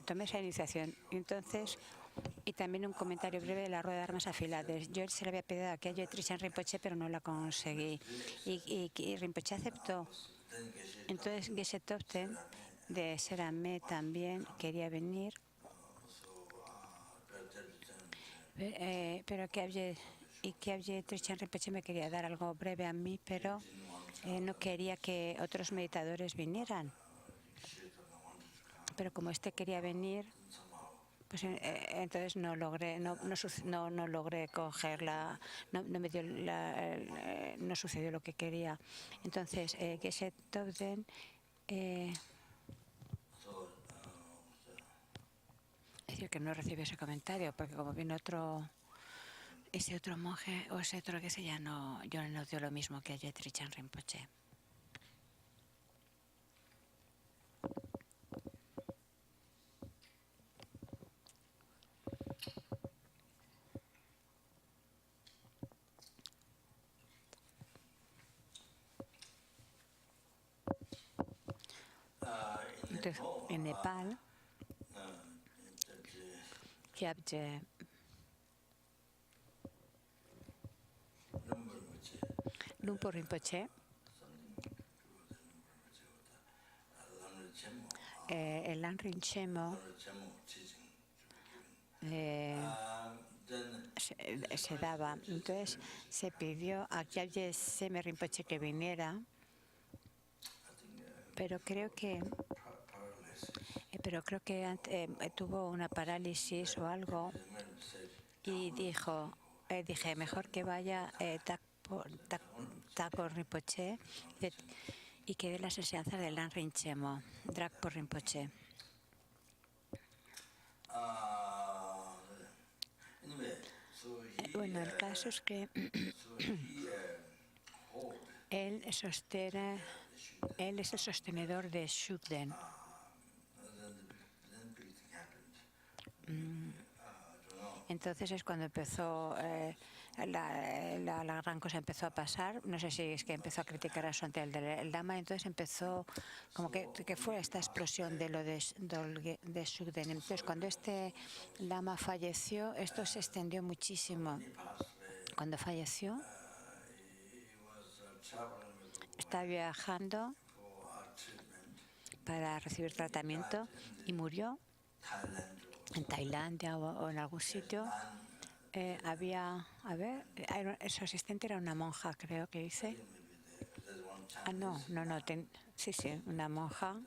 Tomé esa iniciación. Entonces, y también un comentario breve de la rueda de armas afiladas. Yo se le había pedido a Kyabje Trichan Rinpoche, pero no la conseguí. Y Rinpoche aceptó. Entonces, Geshe Topten de Seramé también quería venir, pero Kyabje Trichan Rinpoche me quería dar algo breve a mí, pero no quería que otros meditadores vinieran. Pero como este quería venir, pues entonces no logré cogerla, no sucedió lo que quería. Entonces Geshe Topten es decir que no recibió ese comentario, porque como viene ese otro monje o ese otro que se ya yo no dio lo mismo que a Trichan Rinpoche. Entonces, en Nepal, Kyabje Lumpo Rinpoche, el Lanrin Chemo se daba. Entonces se pidió a Kyabje Seme Rinpoche que viniera, pero creo que tuvo una parálisis o algo y dije, mejor que vaya Thakur Rinpoche y que dé las enseñanzas del Lamrim Chemo, Dragpo Rinpoche. Bueno, el caso es que él es el sostenedor de Shugden. Entonces es cuando empezó la gran cosa empezó a pasar. No sé si es que empezó a criticar a su ante el Lama. Entonces empezó como que fue esta explosión de lo de Shugden. Entonces cuando este Lama falleció, esto se extendió muchísimo. Cuando falleció, estaba viajando para recibir tratamiento y murió en Tailandia o en algún sitio. Su asistente era una monja, creo que dice. Sí, una monja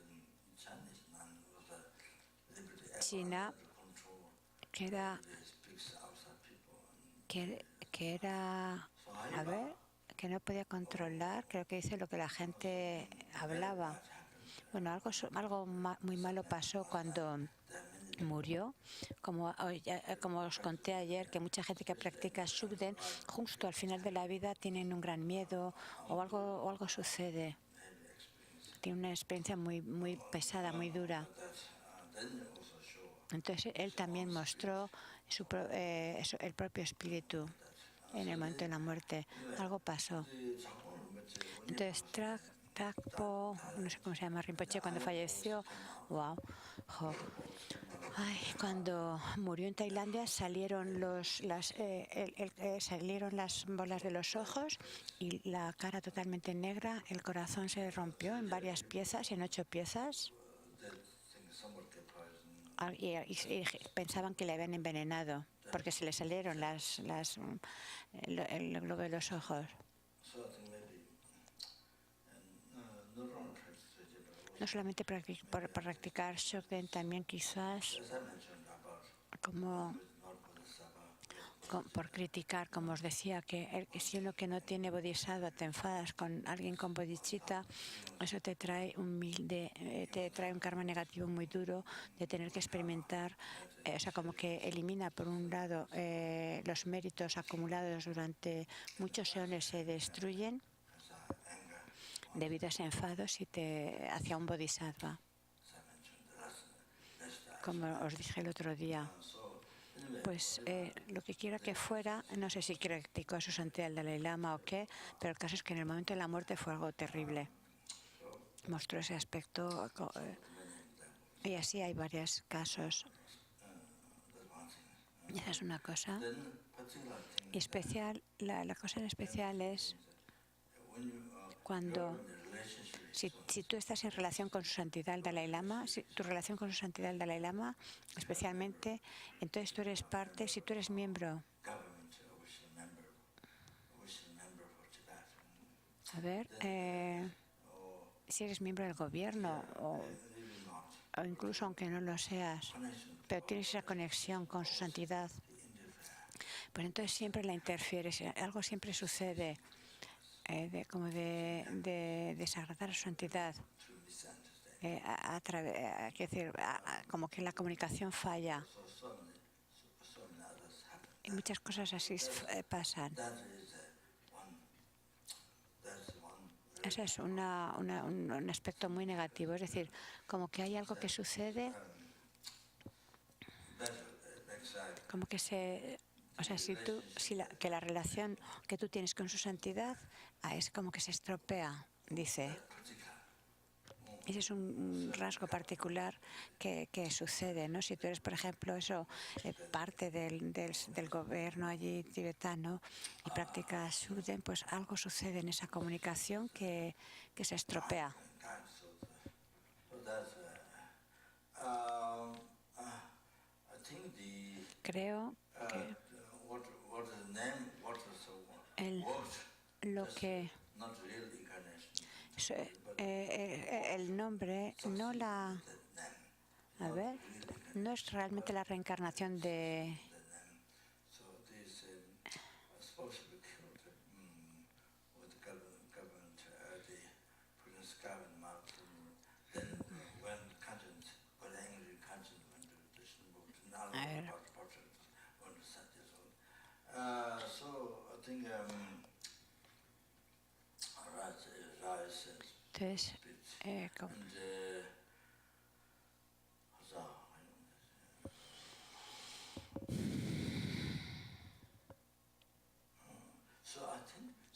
china que no podía controlar, creo que dice lo que la gente hablaba. Bueno, algo muy malo pasó cuando murió, como os conté ayer, que mucha gente que practica Shugden justo al final de la vida tienen un gran miedo o algo sucede. Tiene una experiencia muy pesada, muy dura. Entonces él también mostró el propio espíritu en el momento de la muerte. Algo pasó. Entonces Dragpo, no sé cómo se llama, Rinpoche, cuando falleció, cuando murió en Tailandia salieron las bolas de los ojos y la cara totalmente negra, el corazón se rompió en varias piezas, en 8 piezas. Y pensaban que le habían envenenado porque se le salieron el globo de los ojos. No solamente por practicar Shugden, también quizás por criticar, como os decía, que si uno que no tiene bodhisattva te enfadas con alguien con bodhicitta, eso te trae un karma negativo muy duro de tener que experimentar, como que elimina por un lado los méritos acumulados durante muchos eones se destruyen debido a ese enfado hacia un bodhisattva. Como os dije el otro día, pues lo que quiera que fuera, no sé si criticó a su santidad el Dalai Lama o qué, pero el caso es que en el momento de la muerte fue algo terrible. Mostró ese aspecto y así hay varios casos. Esa es una cosa. Y especial, la cosa en especial es cuando si tú estás en relación con su santidad el Dalai Lama, tu relación con su santidad el Dalai Lama, especialmente, entonces tú eres parte, si tú eres miembro, si eres miembro del gobierno o incluso aunque no lo seas, pero tienes esa conexión con su santidad, pues entonces siempre la interfieres, algo siempre sucede. Como de desagradar a su santidad, como que la comunicación falla y muchas cosas así pasan. Ese es un aspecto muy negativo, es decir, como que hay algo que sucede, como que que la relación que tú tienes con su santidad es como que se estropea, dice. Ese es un rasgo particular que sucede, ¿no? Si tú eres, por ejemplo, parte del gobierno allí tibetano y practicas Shugden, pues algo sucede en esa comunicación que se estropea. Creo que El nombre no la... A ver, no es realmente la reencarnación de... A ver. Entonces,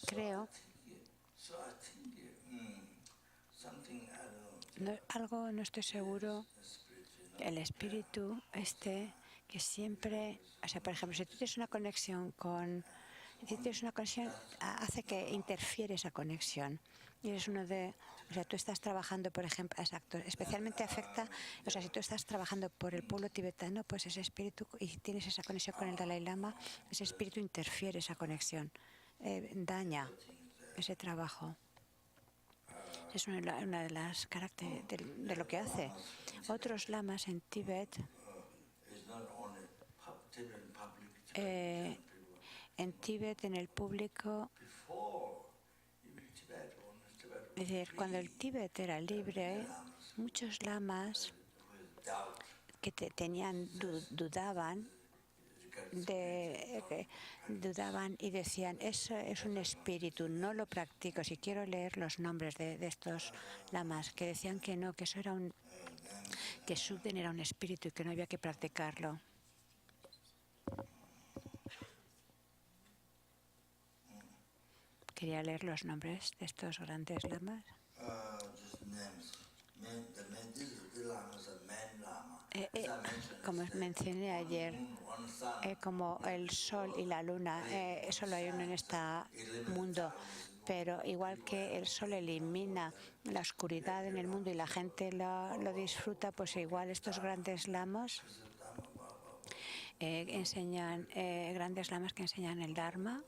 creo, algo no estoy seguro, el espíritu que siempre, o sea, por ejemplo, si tú tienes una conexión hace que interfiere esa conexión. Y eres uno de, o sea, tú estás trabajando, por ejemplo, exacto, especialmente afecta, o sea, si tú estás trabajando por el pueblo tibetano, pues ese espíritu, y tienes esa conexión con el Dalai Lama, ese espíritu interfiere esa conexión, daña ese trabajo. Es una de las características de lo que hace. Otros lamas en Tíbet, en el público, es decir, cuando el Tíbet era libre, muchos lamas que dudaban y decían, eso es un espíritu, no lo practico. Si quiero leer los nombres de estos lamas, que decían que no, que eso era que Sugden era un espíritu y que no había que practicarlo. Quería leer los nombres de estos grandes lamas. Como mencioné ayer, como el sol y la luna, solo hay uno en este mundo, pero igual que el sol elimina la oscuridad en el mundo y la gente lo disfruta, pues igual estos grandes lamas enseñan, grandes lamas que enseñan el Dharma,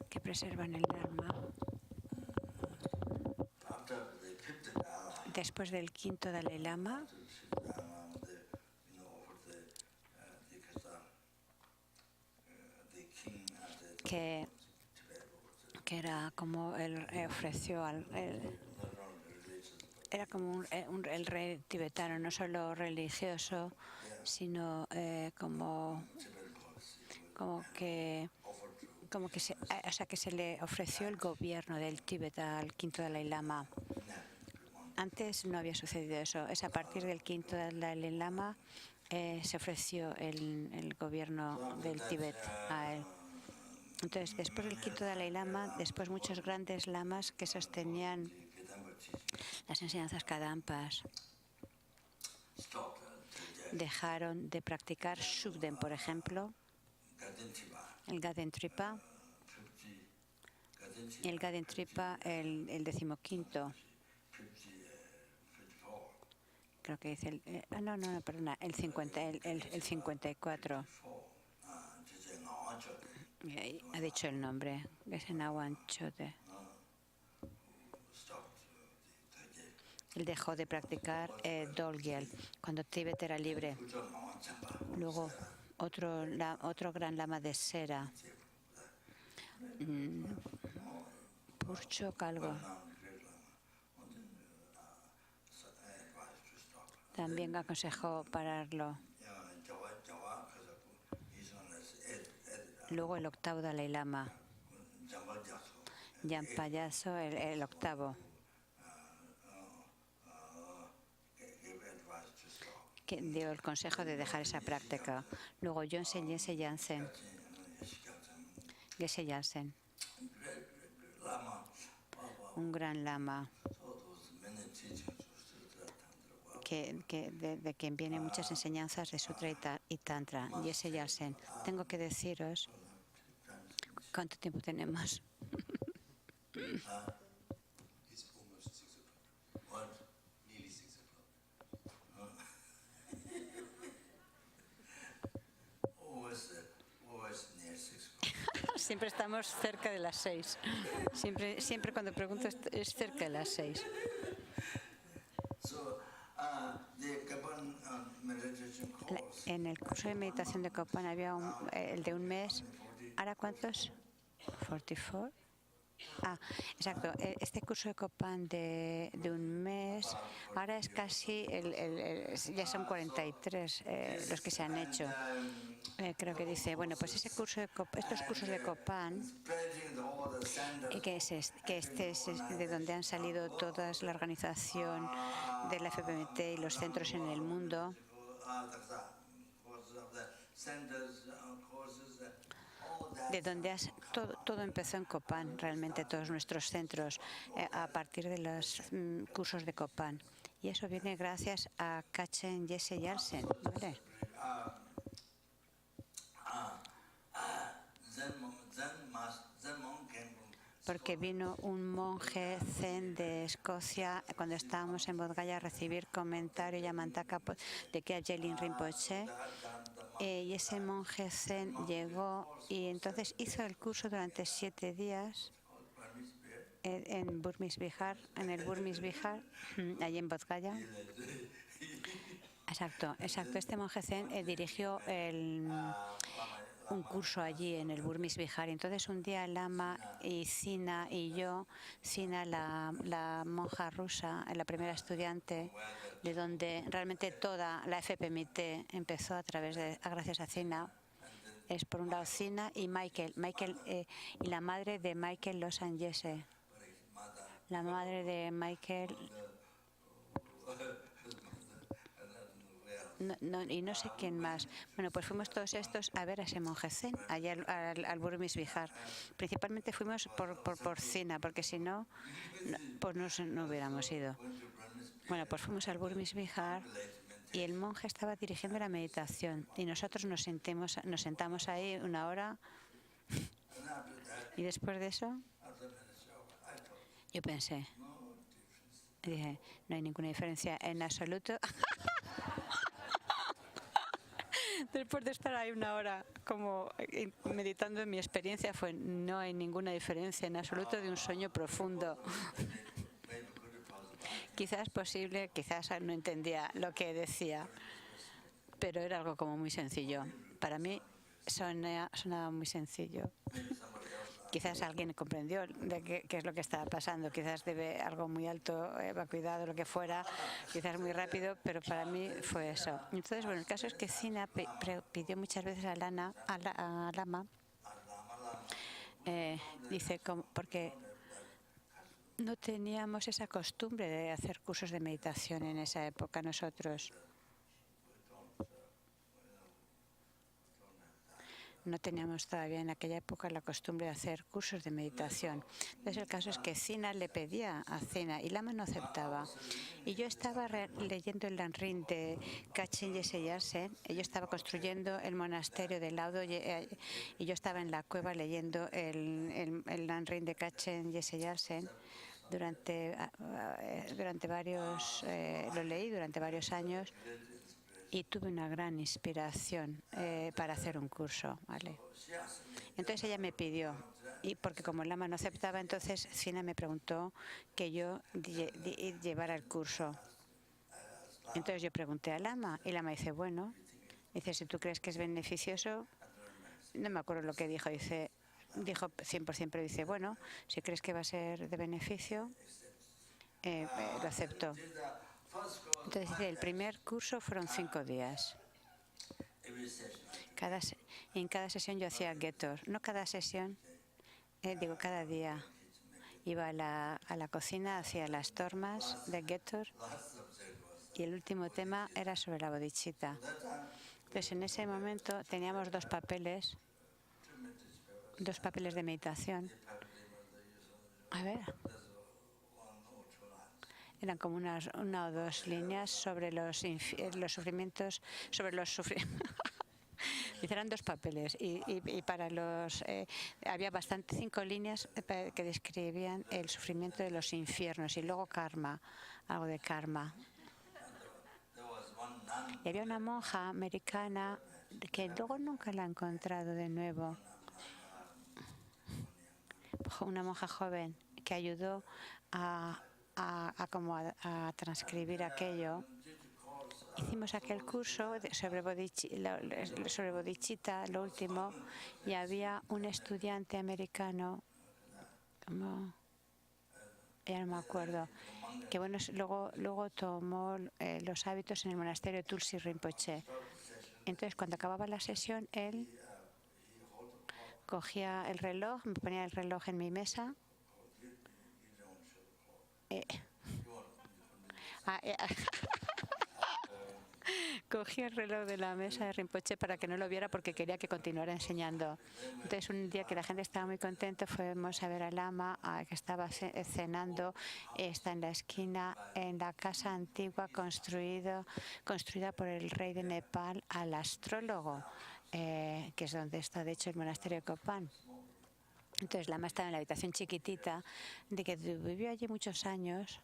que preservan el Dharma. Después del quinto Dalai Lama, que era como él ofreció era como el rey tibetano, no solo religioso, sino como que se le ofreció el gobierno del Tíbet al quinto Dalai Lama. Antes no había sucedido eso. Es a partir del quinto Dalai Lama se ofreció el gobierno del Tíbet a él. Entonces, después del quinto Dalai Lama, después muchos grandes lamas que sostenían las enseñanzas Kadampas dejaron de practicar Sugden, por ejemplo, el Gaden Tripa y el Gaden Tripa el 15º. Creo que dice perdona, el 54. Ha dicho el nombre, que es Nawan Chote. Él dejó de practicar Dolgyal cuando Tíbet era libre. Luego otro gran lama de Sera, Purchok algo, también aconsejó pararlo. Luego el octavo Dalai Lama, Jampa Gyatso, el octavo, que dio el consejo de dejar esa práctica. Luego Yonsen Geshe Yansen, un gran lama de quien vienen muchas enseñanzas de Sutra y Tantra. Geshe Yansen. Tengo que deciros cuánto tiempo tenemos. Siempre estamos cerca de las 6. Siempre cuando pregunto es cerca de las 6. En el curso de meditación de Copan había el de un mes. ¿Ahora cuántos? 44. Exacto. Este curso de Copan de un mes, ahora es casi, ya son 43 los que se han hecho. Creo que dice, bueno, pues estos cursos de Copan, que este es de donde han salido toda la organización de la FPMT y los centros en el mundo, de donde todo empezó en Copan, realmente todos nuestros centros, a partir de los cursos de Copan. Y eso viene gracias a Kachen Jesse Yarsen, ¿vale? Porque vino un monje zen de Escocia cuando estábamos en Bodh Gaya a recibir comentario Yamantaka de Kyabje Rinpoche. Y ese monje zen llegó y entonces hizo el curso durante 7 días en Burmese Bihar, allí en Bodh Gaya. Exacto. Este monje zen dirigió un curso allí en el Burmese Bihar. Entonces un día Lama y Sina y yo, Sina la monja rusa, la primera estudiante, de donde realmente toda la FPMT empezó gracias a Sina, es por un lado Sina y Michael y la madre de Michael Losan Jesse. La madre de Michael y no sé quién más. Bueno, pues fuimos todos estos a ver a ese monje zen, allá al Burmese Bihar. Principalmente fuimos por Sina, porque si no, pues no hubiéramos ido. Bueno, pues fuimos al Burmese Bihar y el monje estaba dirigiendo la meditación y nosotros nos sentamos ahí 1 hora y después de eso yo pensé, dije, no hay ninguna diferencia en absoluto. Después de estar ahí 1 hora como meditando en mi experiencia, no hay ninguna diferencia en absoluto de un sueño profundo. Quizás posible, quizás no entendía lo que decía, pero era algo como muy sencillo. Para mí sonaba muy sencillo. Quizás alguien comprendió de qué es lo que estaba pasando, quizás debe algo muy alto, vacuidad, lo que fuera, quizás muy rápido, pero para mí fue eso. Entonces, bueno, el caso es que Sina pidió muchas veces a Lama, dice, porque no teníamos esa costumbre de hacer cursos de meditación en esa época nosotros. No teníamos todavía en aquella época la costumbre de hacer cursos de meditación. Entonces el caso es que Sina le pedía a Sina y Lama no aceptaba. Y yo estaba leyendo el Lanrin de Kachen Jesse Yarsen. Yo estaba construyendo el monasterio de Laudo y yo estaba en la cueva leyendo el Lanrin de Kachen Jesse Yarsen. Lo leí durante varios años. Y tuve una gran inspiración para hacer un curso, ¿vale? Entonces ella me pidió, y porque como el Lama no aceptaba, entonces Sina me preguntó que yo llevara el curso. Entonces yo pregunté al Lama, y el Lama dice, bueno, dice, si tú crees que es beneficioso, no me acuerdo lo que dijo 100%, pero dice, bueno, si crees que va a ser de beneficio, lo acepto. Entonces, el primer curso fueron 5 días. En cada sesión yo hacía Getor. No cada sesión, cada día. Iba a la cocina, hacía las tormas de Getor y el último tema era sobre la bodhicitta. Entonces, en ese momento teníamos 2 papeles de meditación. A ver. Eran como una o 2 líneas sobre los sufrimientos, Eran 2 papeles y para había 5 líneas que describían el sufrimiento de los infiernos y luego karma, algo de karma. Y había una monja americana que luego nunca la he encontrado de nuevo. una monja joven que ayudó a transcribir aquello. Hicimos aquel curso sobre bodhicitta, lo último, y había un estudiante americano, ya no me acuerdo, que bueno, luego tomó los hábitos en el monasterio de Tulsi Rinpoche. Entonces, cuando acababa la sesión, él cogía el reloj, me ponía el reloj en mi mesa. Cogí el reloj de la mesa de Rinpoche para que no lo viera porque quería que continuara enseñando. Entonces, un día que la gente estaba muy contenta, fuimos a ver al lama que estaba cenando. Está en la esquina, en la casa antigua construida por el rey de Nepal al astrólogo, que es donde está, de hecho, el monasterio de Kopan. Entonces, Lama estaba en la habitación chiquitita, de que vivió allí muchos años,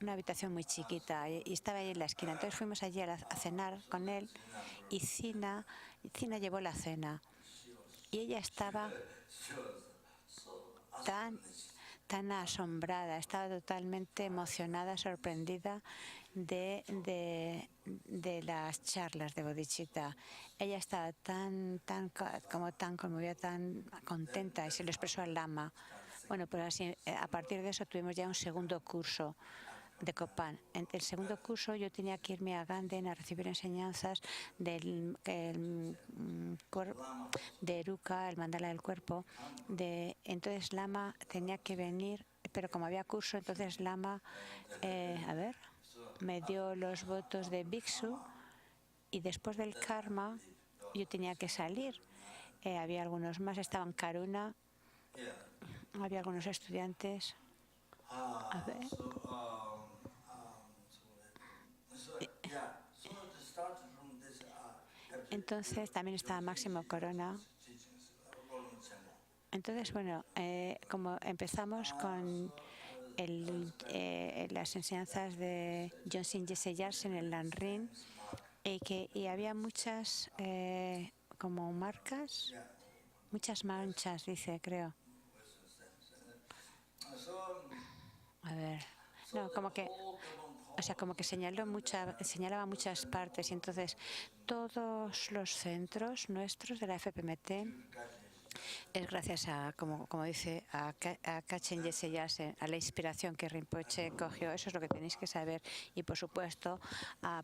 una habitación muy chiquita, y estaba ahí en la esquina. Entonces fuimos allí a cenar con él, y Cina llevó la cena. Y ella estaba tan asombrada, estaba totalmente emocionada, sorprendida de las charlas de bodhicitta. Ella estaba tan conmovida, tan contenta, y se lo expresó al lama. Bueno, pues así, a partir de eso tuvimos ya un segundo curso de Kopan. En el segundo curso yo tenía que irme a Ganden a recibir enseñanzas de Eruka, el mandala del cuerpo. Entonces Lama tenía que venir, pero como había curso, entonces Lama me dio los votos de Bhiksu, y después del karma yo tenía que salir. Había algunos más, estaban Karuna, había algunos estudiantes. A ver. Entonces también estaba Máximo Corona. Entonces, bueno, como empezamos con las enseñanzas de Johnson Jesse Yarsen en el Lanrin, y había muchas como marcas, muchas manchas, dice, creo. A ver, no, como que señalaba muchas partes, y entonces todos los centros nuestros de la FPMT es gracias a, como dice, a Kachen Yese Yase, a la inspiración que Rinpoche cogió. Eso es lo que tenéis que saber, y por supuesto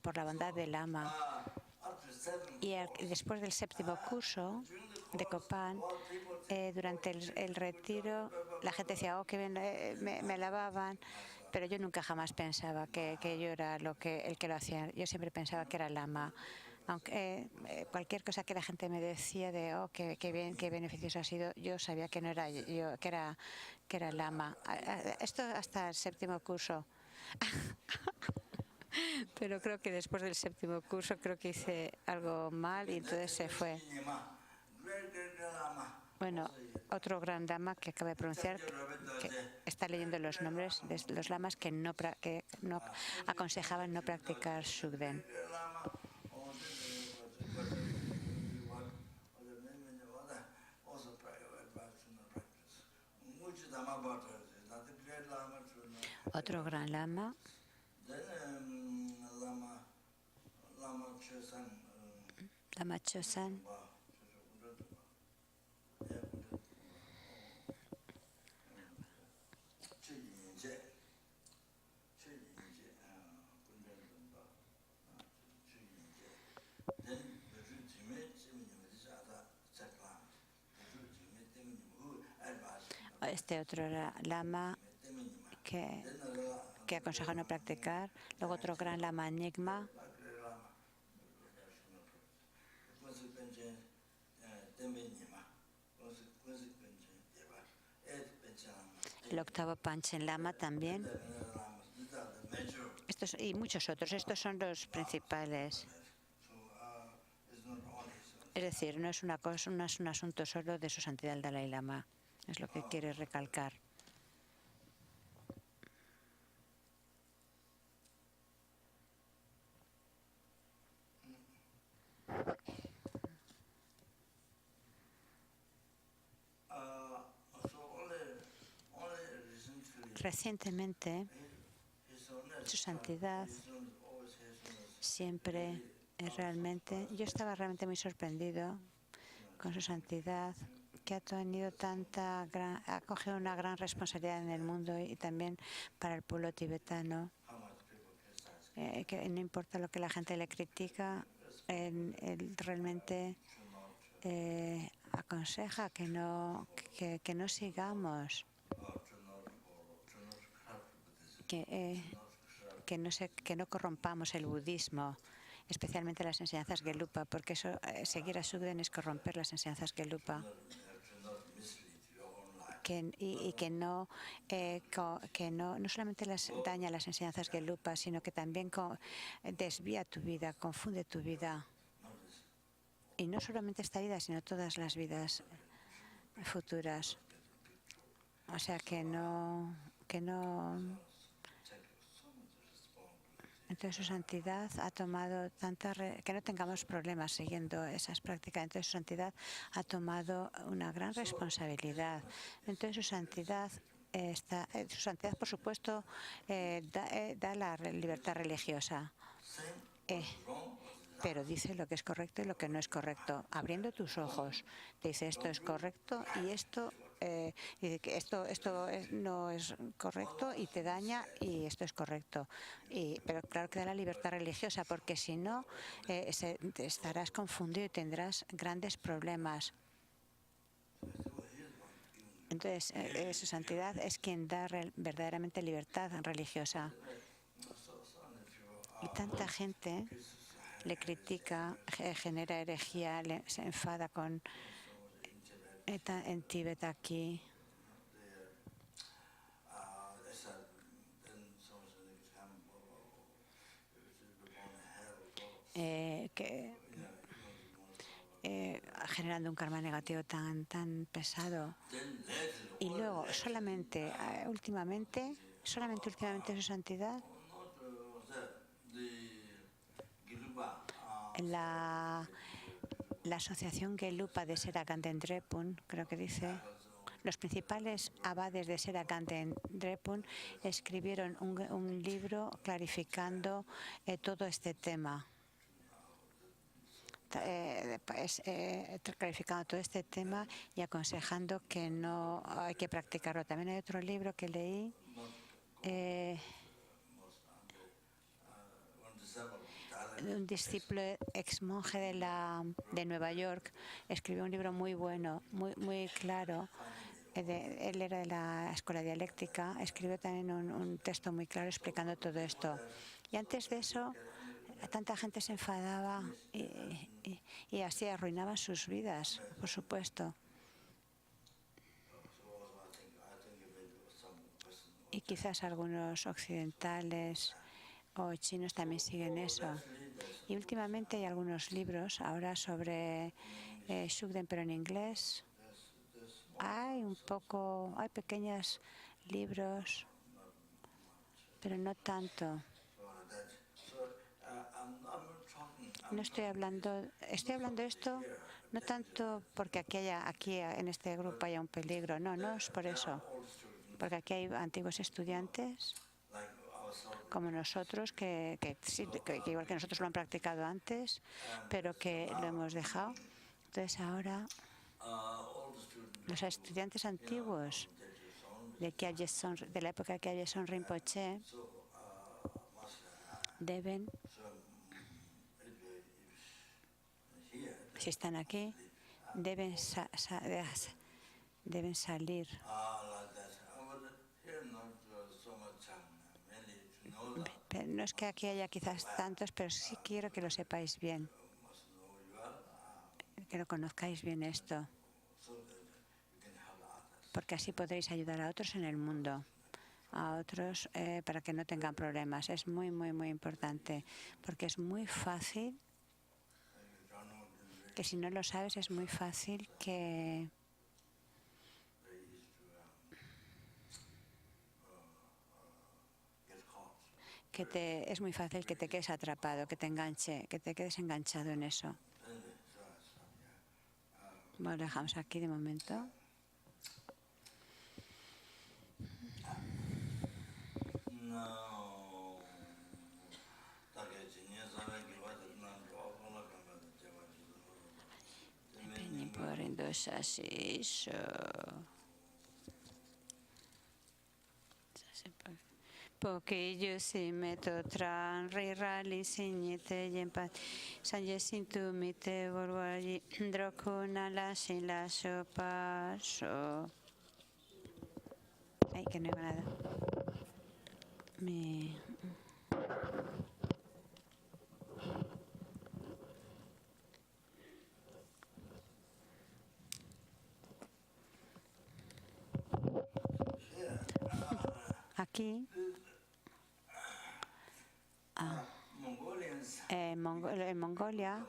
por la bondad del Lama. Y después del séptimo curso de Kopan, durante el retiro, la gente decía, oh, que bien, me alababan, pero yo nunca jamás pensaba que yo era el que lo hacía. Yo siempre pensaba que era el Lama. Aunque cualquier cosa que la gente me decía de, oh, qué bien, qué beneficioso ha sido, yo sabía que no era yo, que era el Lama. Esto hasta el séptimo curso. Pero creo que después del séptimo curso creo que hice algo mal, y entonces se fue. Bueno, otro gran lama que acaba de pronunciar, que está leyendo los nombres de los lamas que no aconsejaban no practicar Shugden. Otro gran lama, Lama Chosan, este otro lama que aconseja no practicar. Luego otro gran lama, Nyingma. El octavo Panchen Lama también. Y muchos otros. Estos son los principales. Es decir, no es un asunto solo de su santidad el Dalai Lama. Es lo que quiere recalcar. Recientemente, su santidad siempre realmente, yo estaba realmente muy sorprendido con su santidad, que ha ha cogido una gran responsabilidad en el mundo y también para el pueblo tibetano, que no importa lo que la gente le critica, él realmente aconseja que no sigamos, que no corrompamos el budismo, especialmente las enseñanzas Gelupa, porque eso, seguir a Sugden es corromper las enseñanzas Gelupa. No solamente daña las enseñanzas Gelupa, sino que también desvía tu vida, confunde tu vida. Y no solamente esta vida, sino todas las vidas futuras. O sea que no. Entonces su santidad ha tomado que no tengamos problemas siguiendo esas prácticas. Entonces su santidad ha tomado una gran responsabilidad. Entonces su santidad por supuesto da la libertad religiosa. Pero dice lo que es correcto y lo que no es correcto. Abriendo tus ojos, te dice esto es correcto y esto no es correcto y te daña y esto es correcto. Pero claro que da la libertad religiosa, porque si no estarás confundido y tendrás grandes problemas. Entonces, su santidad es quien da verdaderamente libertad religiosa. Y tanta gente le critica, genera herejía, se enfada en Tíbet aquí. Generando un karma negativo tan pesado. Y luego, solamente últimamente su santidad, la asociación Gelupa de Serakanten Drepung, creo que dice, los principales abades de Serakanten Drepung escribieron un libro clarificando todo este tema. Clarificando todo este tema y aconsejando que no hay que practicarlo. También hay otro libro que leí, un discípulo ex monje de Nueva York escribió un libro muy bueno, muy claro. Él era de la escuela dialéctica, escribió también un texto muy claro explicando todo esto. Y antes de eso, tanta gente se enfadaba y así arruinaban sus vidas, por supuesto. Y quizás algunos occidentales o chinos también siguen eso. Y últimamente hay algunos libros ahora sobre Sugden, pero en inglés. Hay pequeños libros, pero no tanto. No estoy hablando esto no tanto porque aquí en este grupo haya un peligro, no es por eso, porque aquí hay antiguos estudiantes como nosotros que igual que nosotros lo han practicado antes, pero que lo hemos dejado. Entonces ahora los estudiantes antiguos de la época que Gyaltsen Rinpoche deben, si están aquí, deben salir. No es que aquí haya quizás tantos, pero sí quiero que lo sepáis bien, que lo conozcáis bien esto, porque así podréis ayudar a otros en el mundo, a otros para que no tengan problemas. Es muy importante, porque es muy fácil que si no lo sabes es muy fácil que es muy fácil que te quedes atrapado, que te enganche, que te quedes enganchado en eso. Bueno, lo dejamos aquí de momento. Porque yo si meto tran rali signete yempat sanje sintu mite borwari drokuna la sin la sopa so. Ay, que no hay nada. Aquí en Mongolia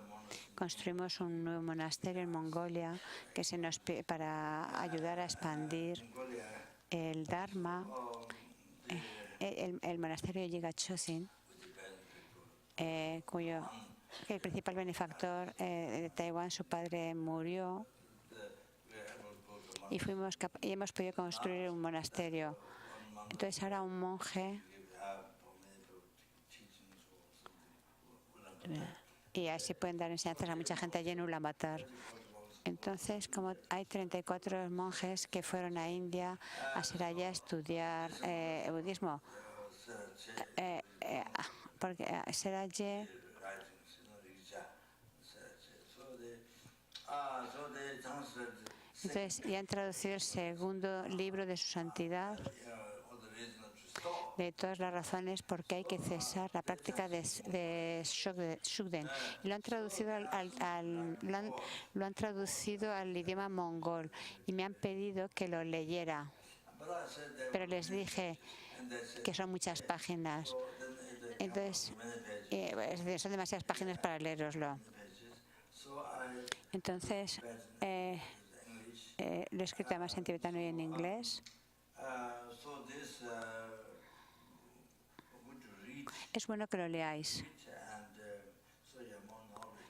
construimos un nuevo monasterio en Mongolia que para ayudar a expandir el Dharma. El monasterio de Yiga-Chosin, cuyo el principal benefactor de Taiwán, su padre murió y hemos podido construir un monasterio. Entonces ahora un monje, y así pueden dar enseñanzas a mucha gente allí en Ulaanbaatar. Entonces, como hay 34 monjes que fueron a India a ser allá a estudiar budismo, porque Seraje entonces ya han traducido el segundo libro de su santidad, de todas las razones por qué hay que cesar la práctica de Shugden. Y lo han traducido al idioma mongol y me han pedido que lo leyera. Pero les dije que son muchas páginas. Entonces, son demasiadas páginas para leeroslo. Entonces, lo he escrito además en tibetano y en inglés. Es bueno que lo leáis.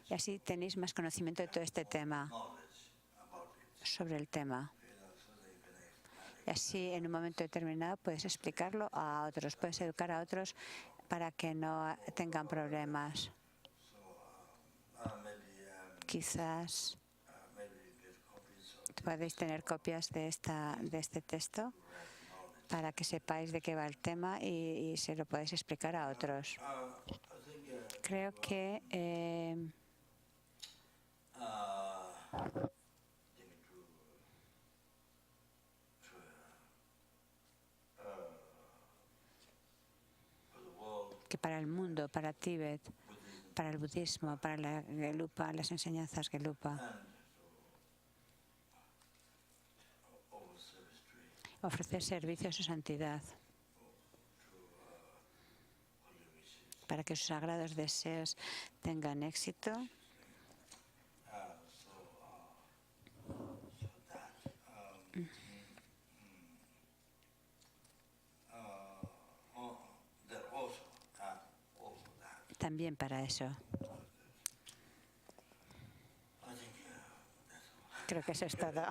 Y así tenéis más conocimiento de todo este tema, sobre el tema. Y así, en un momento determinado, puedes explicarlo a otros, puedes educar a otros para que no tengan problemas. Quizás podéis tener copias de este texto para que sepáis de qué va el tema y se lo podéis explicar a otros. Creo que para el mundo, para Tíbet, para el budismo, para la Gelupa, las enseñanzas Gelupa, ofrecer servicio a su santidad, para que sus sagrados deseos tengan éxito. También para eso. Creo que eso es todo.